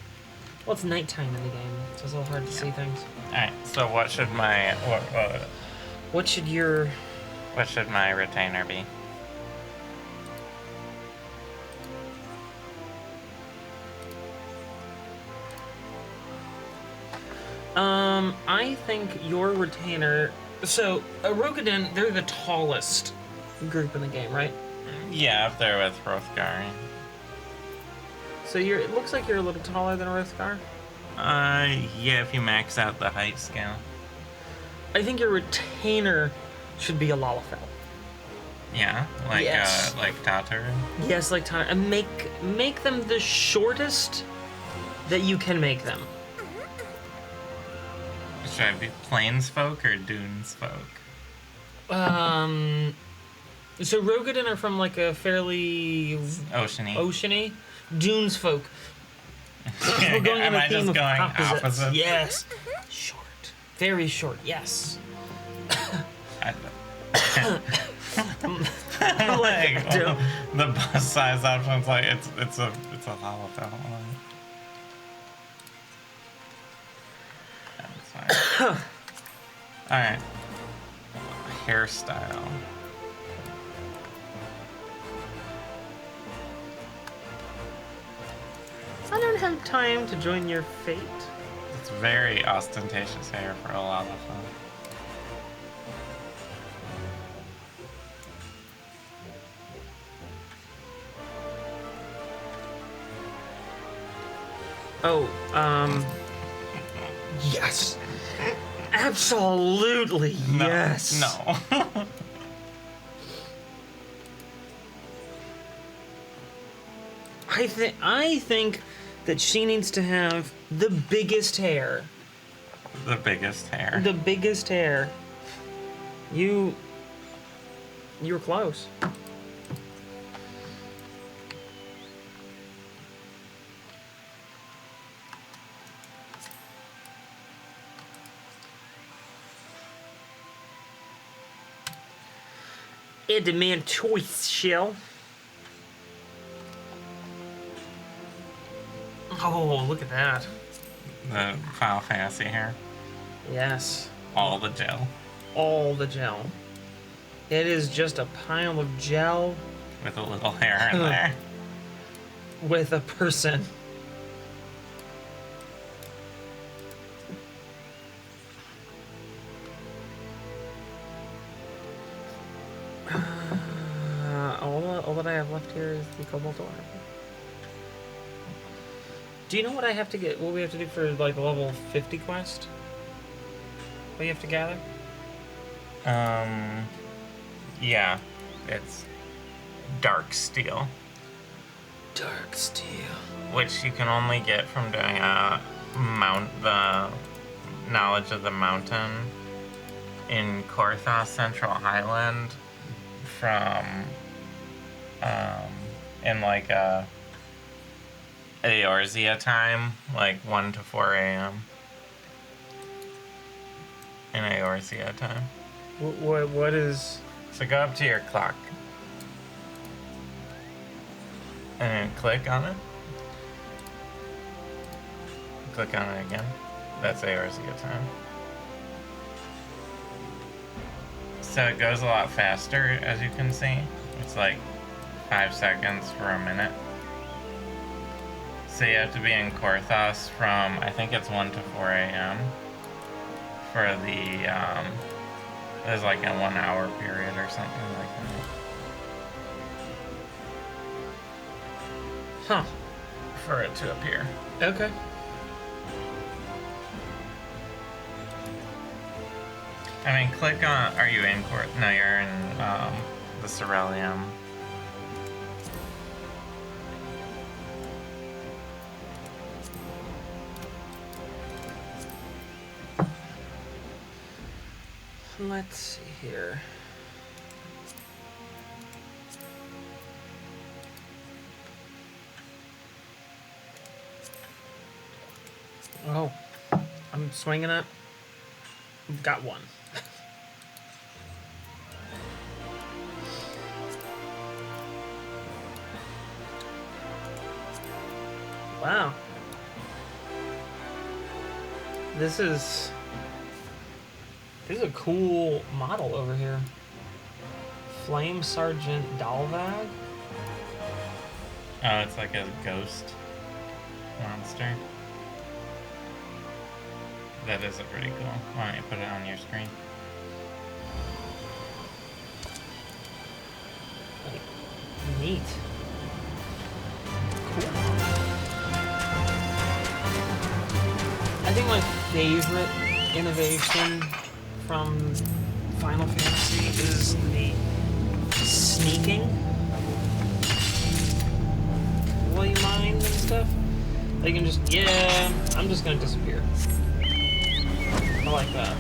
Well, it's nighttime in the game, so it's a little hard to see things. All right. So what should my What should your retainer be? I think your retainer. So, Rokugan, they're the tallest group in the game, right? Yeah, up there with Hrothgar. So it looks like you're a little taller than Hrothgar. Yeah, if you max out the height scale. I think your retainer should be a Lalafell. Yeah, like Yes. like Tatar. Yes, like Tana. And make them the shortest that you can make them. Should I be plains folk or dunes folk? So Rokugan are from like a fairly Oceany. oceany. Dunes folk. We're going on Am a I theme just of going opposites. opposite? Yes. Short. Very short. Yes. Like, the bus size option's like it's a Lalafell. That's fine. All right. Hairstyle. I don't have time to join your fate. It's very ostentatious hair for a Lalafell. Oh, yes. Absolutely, No, yes. No. I think that she needs to have the biggest hair. The biggest hair. The biggest hair. You're close. It demand choice, Shell. Oh, look at that. The Final Fantasy hair. Yes. All the gel. All the gel. It is just a pile of gel With a little hair in there. with a person. All that I have left here is the Cobalt Ore. Do you know what I have to get? What we have to do for like the level 50 quest? What you have to gather? Yeah. It's dark steel. Dark steel. Which you can only get from doing the knowledge of the mountain in Korthos Central Highland from in like Eorzea time, like 1 to 4 a.m. in Eorzea time. What is... So go up to your clock and then click on it. Click on it again. That's Eorzea time. So it goes a lot faster, as you can see. It's like 5 seconds for a minute. So you have to be in Korthos from, I think it's 1 to 4 a.m. for the, there's like a 1 hour period or something like that. Huh. For it to appear. Okay. I mean, click on, are you in No, you're in, the Ceruleum. Let's see here. Oh, I'm swinging it. Got one. Wow. This is a cool model over here. Flame Sergeant Dalvag. Oh, it's like a ghost monster. That is pretty cool. Why don't you put it on your screen? Neat. Cool. I think my favorite innovation from Final Fantasy is the sneaking while you mine and stuff. They can just, yeah, I'm just gonna disappear. I like that.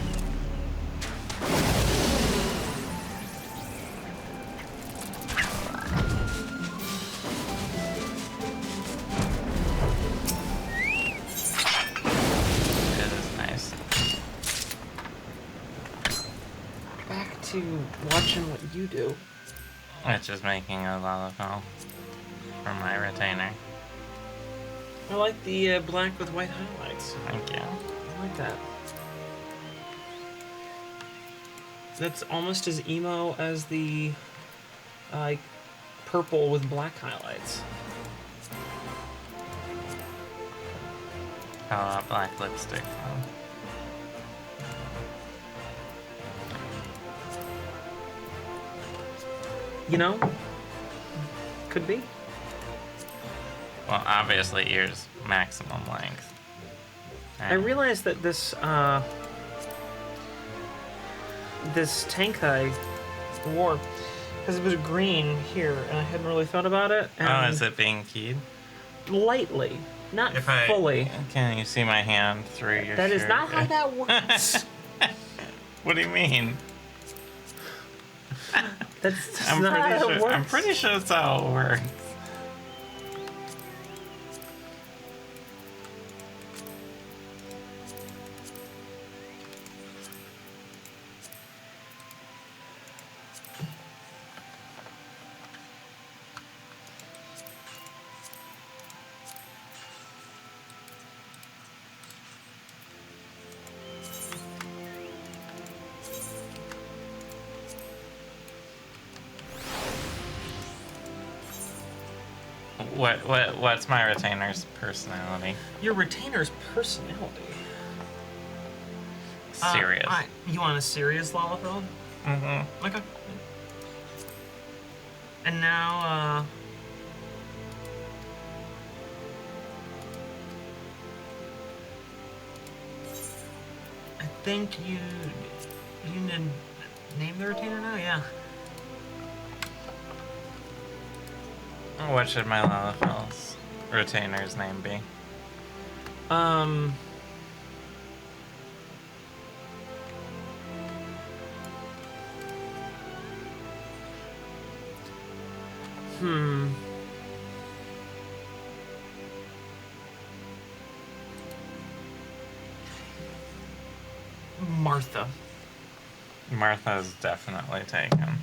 It is nice. Back to watching what you do. Which is making a Lalafell for my retainer. I like the black with white highlights. Thank you. I like that. That's almost as emo as the purple with black highlights. Black lipstick. You know? Could be. Well, obviously ears maximum length. I realized that this this tank that I wore has a bit of green here, and I hadn't really thought about it. And Oh, is it being keyed? lightly, not fully. Can you see my hand through your That shirt? is not how that works. What do you mean? That's I'm not pretty how sure. it works. I'm pretty sure that's how it works. What's my retainer's personality? Your retainer's personality. Serious. You want a serious Lalafell? Mm-hmm. Okay. And now, I think you need to name the retainer now? Yeah. What should my Lalafell's retainer's name be? Martha. Martha's definitely taken.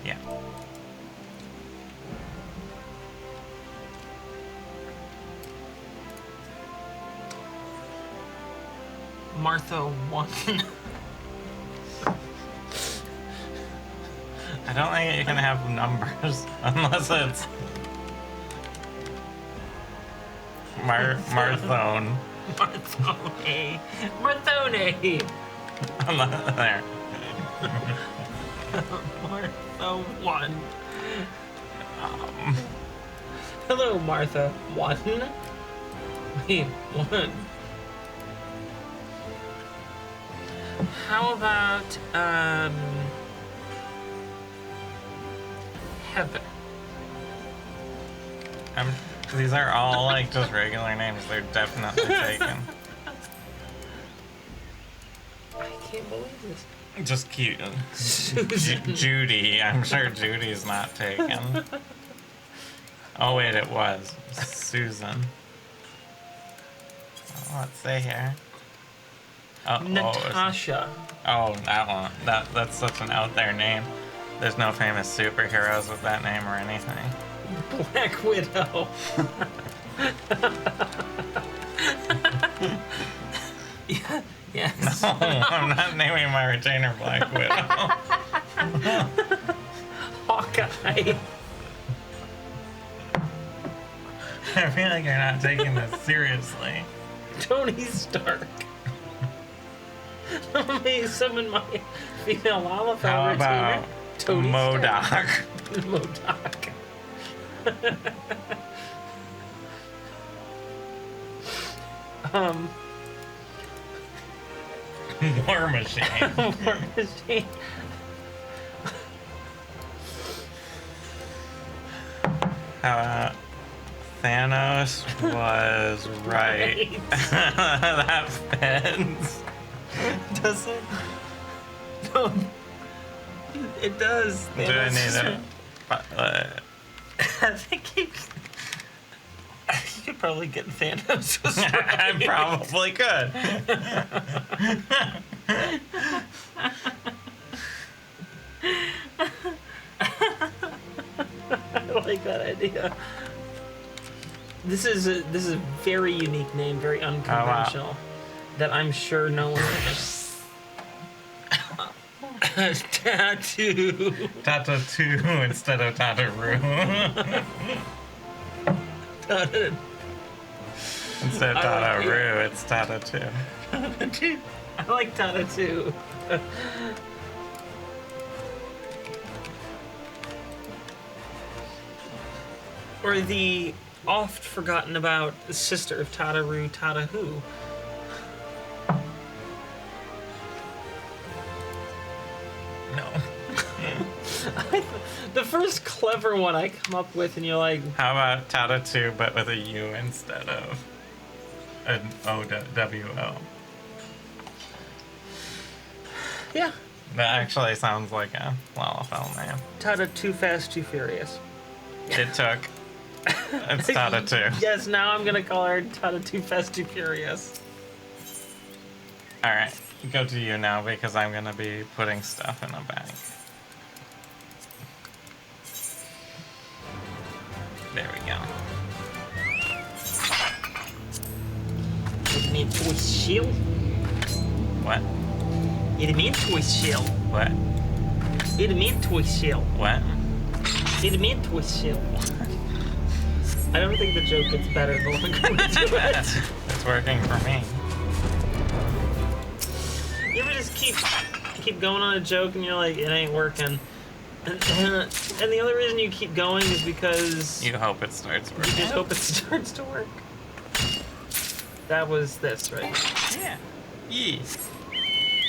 Yeah. Martha 1. I don't think you can have numbers unless it's Marthone. Marthone. Marthone. There. Martha 1. Hello, Martha 1. Wait, 1. How about, Heather? These are all like just regular names. They're definitely taken. I can't believe this. Just cute. Susan. Judy. I'm sure Judy's not taken. Oh wait, it was Susan. Oh, let's see here. Natasha. Oh, that one. That's such an out there name. There's no famous superheroes with that name or anything. Black Widow. Yeah, yes. No, I'm not naming my retainer Black Widow. Hawkeye. I feel like you're not taking this seriously. Tony Stark. Let me summon my female Lalafell How retainer. about Tony MODOK? Stark. MODOK. War Machine. War Machine. How about Thanos was right. That fits. Does it? No. It does. Do I need it? I think you could probably get Thanos. I probably could. I like that idea. This is a very unique name, very unconventional. That I'm sure no one has. Tattoo. Tata 2 instead of Tataru. Instead of Tataru, it's Tata 2. I like Tata too. Or the oft forgotten about sister of Tataru, Tatahu. No. The first clever one I come up with, and you're like, How about Tata 2 but with a U instead of an O-W-O? yeah, That actually sounds like a Lalafell name. Tata Too Fast, Too Furious. It took. It's Tata 2. Yes, now I'm gonna call her Tata Too Fast, Too Furious. Alright, go to you now because I'm gonna be putting stuff in a bag. There we go. It meant toy shield. What? It meant toy shield. What? It meant toy shield. What? It meant toy shield. I don't think the joke gets better the longer we do it. It's working for me. You ever just keep going on a joke and you're like, it ain't working. And the only reason you keep going is because You hope it starts you working. just hope it starts to work. That was this, right? Yeah. Yeah.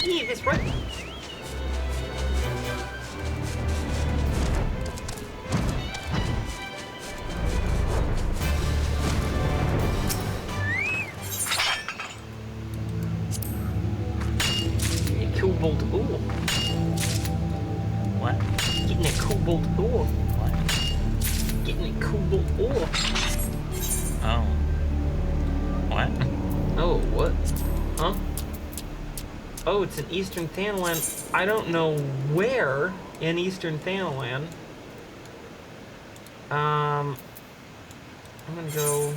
Yeah, that's right. Cobalt ore. What? Getting a cobalt ore. What? Getting a cobalt ore. Oh. What? Oh, what? Huh? Oh, it's in Eastern Thanalan. I don't know where in Eastern Thanalan. I'm gonna go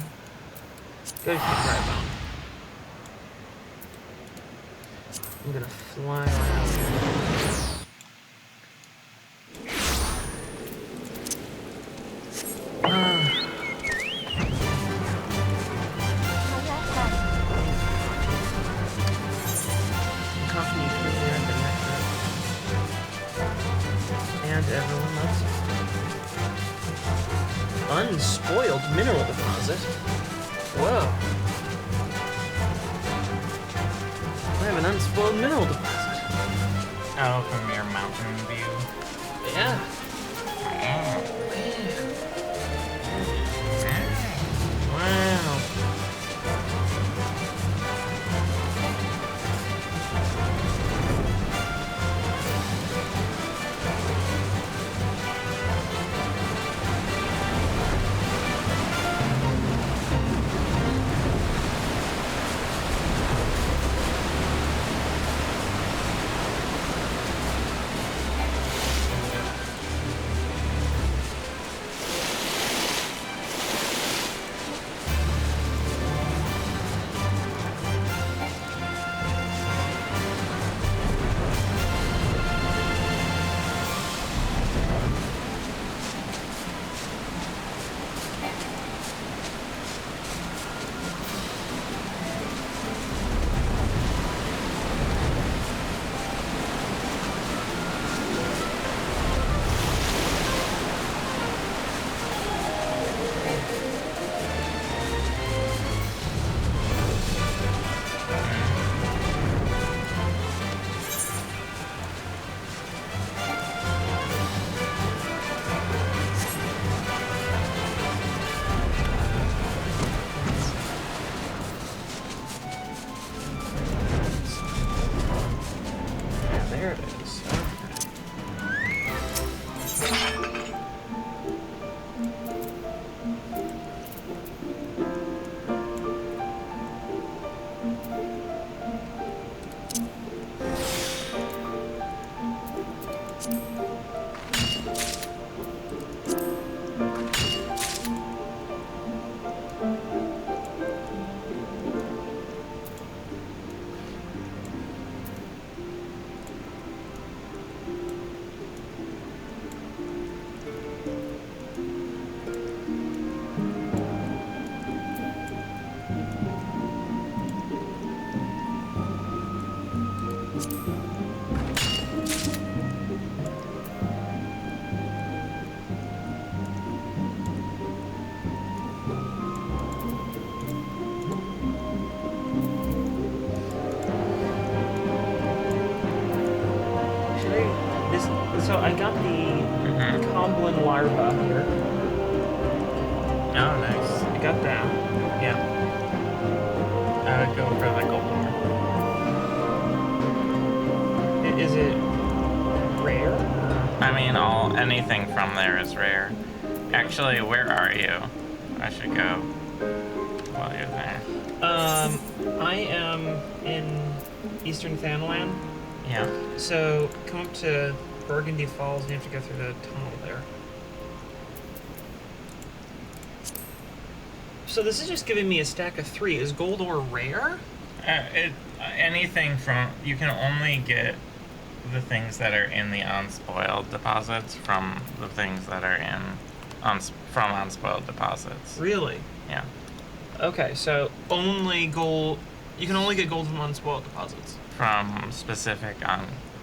to Tribone. I'm gonna fly around. Coffee is really rare, but accurate. And everyone loves it. Unspoiled mineral deposit. Whoa. I have an unspoiled mineral deposit. Oh, from your mountain view. Yeah. Wow. There it is. Okay. So I got the Comblin larva here. Oh, nice. I got that. Yeah. I would go for the gold one. Is it rare? I mean, anything from there is rare. Actually, where are you? I should go while you're there. I am in Eastern Thanland. Yeah. So come up to Burgundy Falls and you have to go through the tunnel there. So this is just giving me a stack of 3. Is gold ore rare? Anything from... You can only get the things that are in the unspoiled deposits from the things that are from unspoiled deposits. Really? Yeah. Okay, so only gold... You can only get gold from unspoiled deposits. From specific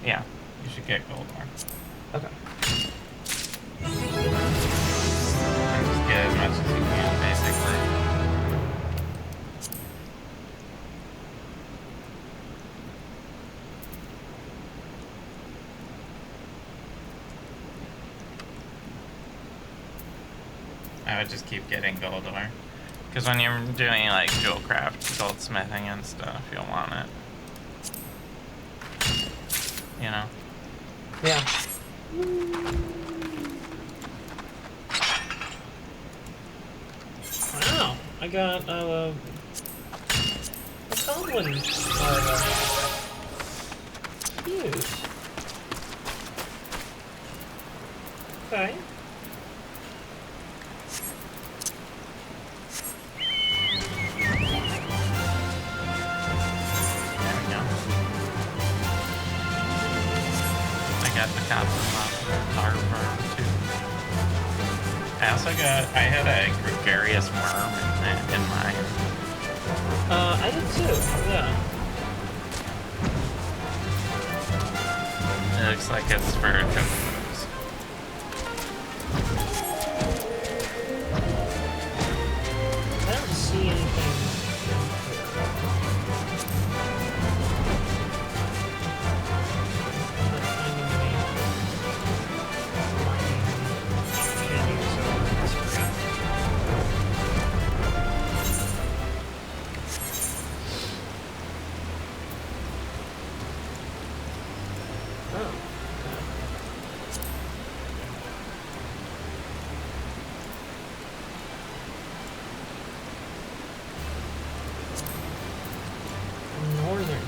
yeah, you should get gold ore. Okay. And just get as much as you can, basically. I would just keep getting gold ore. Because when you're doing like jewel craft, goldsmithing and stuff, you'll want it. You know? Yeah. Wow, I got a goblin larva. Cute. Okay. Got the Goblin larva too. I had a gregarious worm in mine. I did too, yeah. It looks like it's for chocobos. I don't see anything. Northern.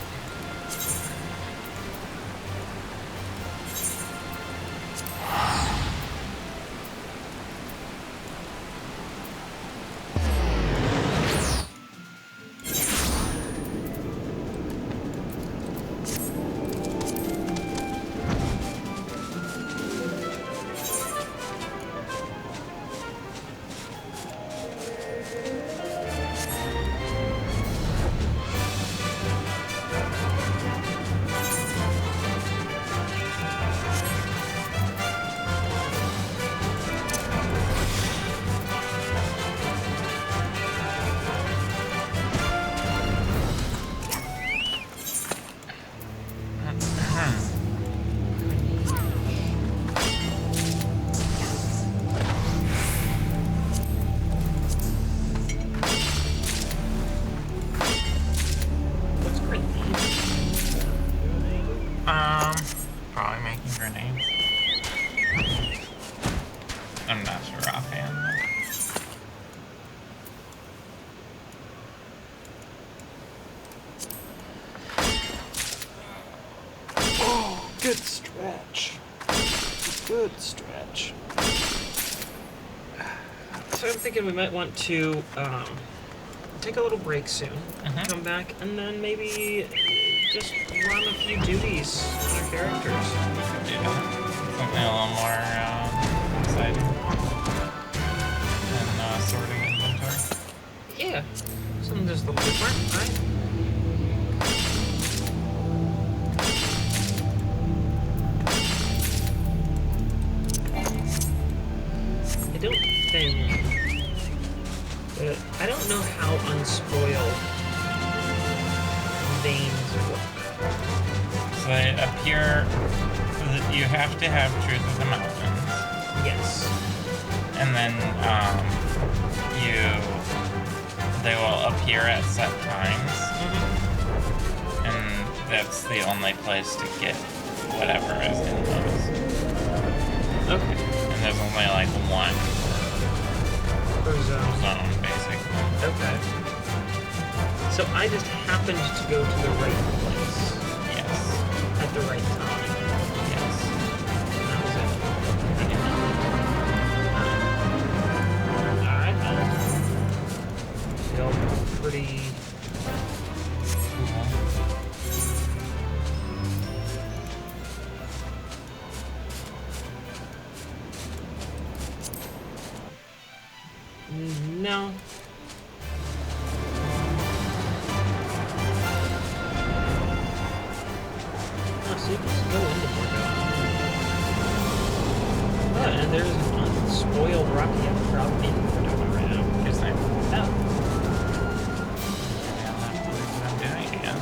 making grenades? I'm not sure offhand. Oh, good stretch. Good stretch. So I'm thinking we might want to take a little break soon, come back, and then maybe just run a few duties on our characters. Yeah, something a little more exciting than sorting inventory. Yeah, something just a little different, right? I don't know how unspoiled veins work. So they appear. You have to have Truth of the Mountains. Yes. And then they will appear at set times. And that's the only place to get whatever is in those. Okay. And there's only like one Per zone. Basically. Okay. So I just happened to go to the right place. Yes. At the right time. Yes. And that was it. Alright, feel pretty cool. No. Oh, so you can just go into Bordeaux. Oh, and there's an unspoiled Rocky Outcrop in Bordeaux right now. Yes, I am. Oh. Yeah, that's what I'm doing again.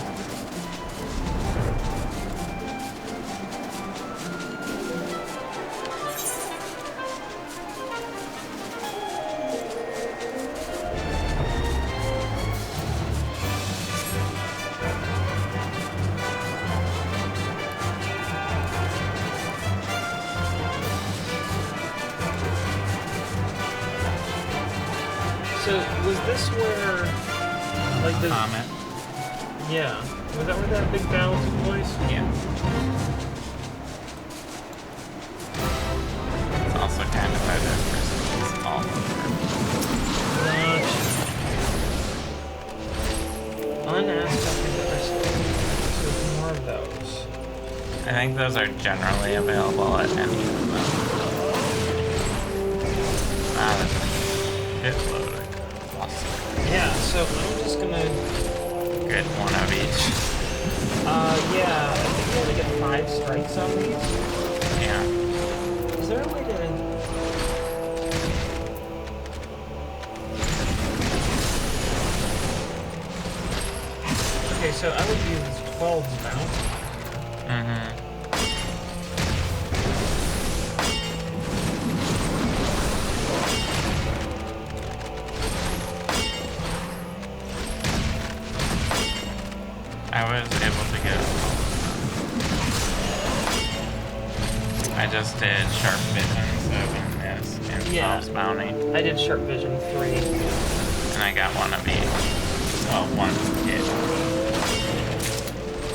So, was this where, like, the... Comet. Yeah. Was that where that big battle took place? Yeah. It's also kind of how that person is all over. Unaspected diversity. So, more of those. I think those are generally available at any of them. Wow, that's a shitload of cluster. Yeah, so I'm just gonna... Good, one of each. Yeah, I think you only get 5 strikes on these. Yeah. Is there a way to... Okay, so I would use 12 mount. I was able to get I just did Sharp Vision 7 as and 12's Bounty. I did Sharp Vision 3. And I got one of each. Well, one hit.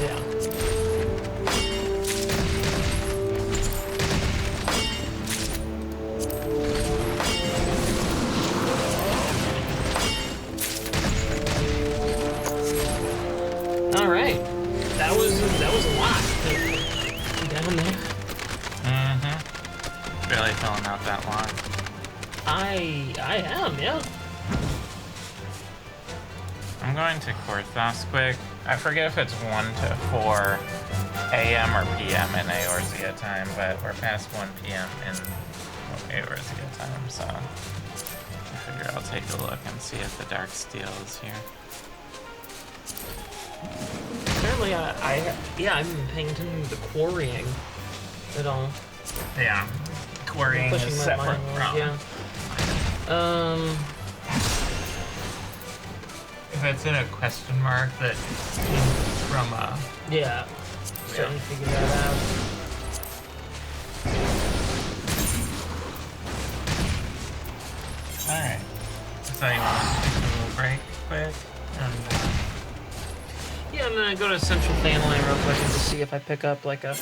Yeah. Alright. That was a lot down there. Really filling out that line. I am, yeah. I'm going to Korthos quick. I forget if it's 1 to 4 a.m. or p.m. in Eorzea time, but we're past 1 p.m. in Eorzea time, so I figure I'll take a look and see if the Dark Steel is here. Apparently, I haven't been paying attention to the quarrying at all. Yeah, quarrying Pushing is my separate mind, from. yeah. If it's in a question mark that came from Yeah. Starting to figure that out. Alright. So you want to take a little break quick? Yeah, I'm gonna go to Central Family real quick and just see if I pick up like a.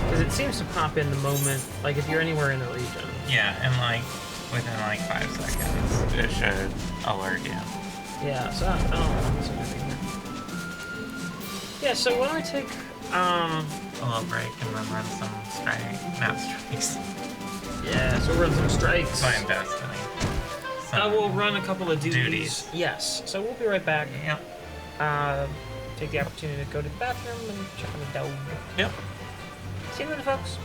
Because it seems to pop in the moment, like if you're anywhere in the region. Yeah, and like within like 5 seconds, it should alert you. Yeah, so I don't know what's going here. Yeah, so why don't I take A little break and then run some not strikes. Yeah, so we'll run some strikes. Fine Destiny. We'll run a couple of duties. Duties. Yes, so we'll be right back. Yep. Take the opportunity to go to the bathroom and check on the dog. Yep. See you later, folks.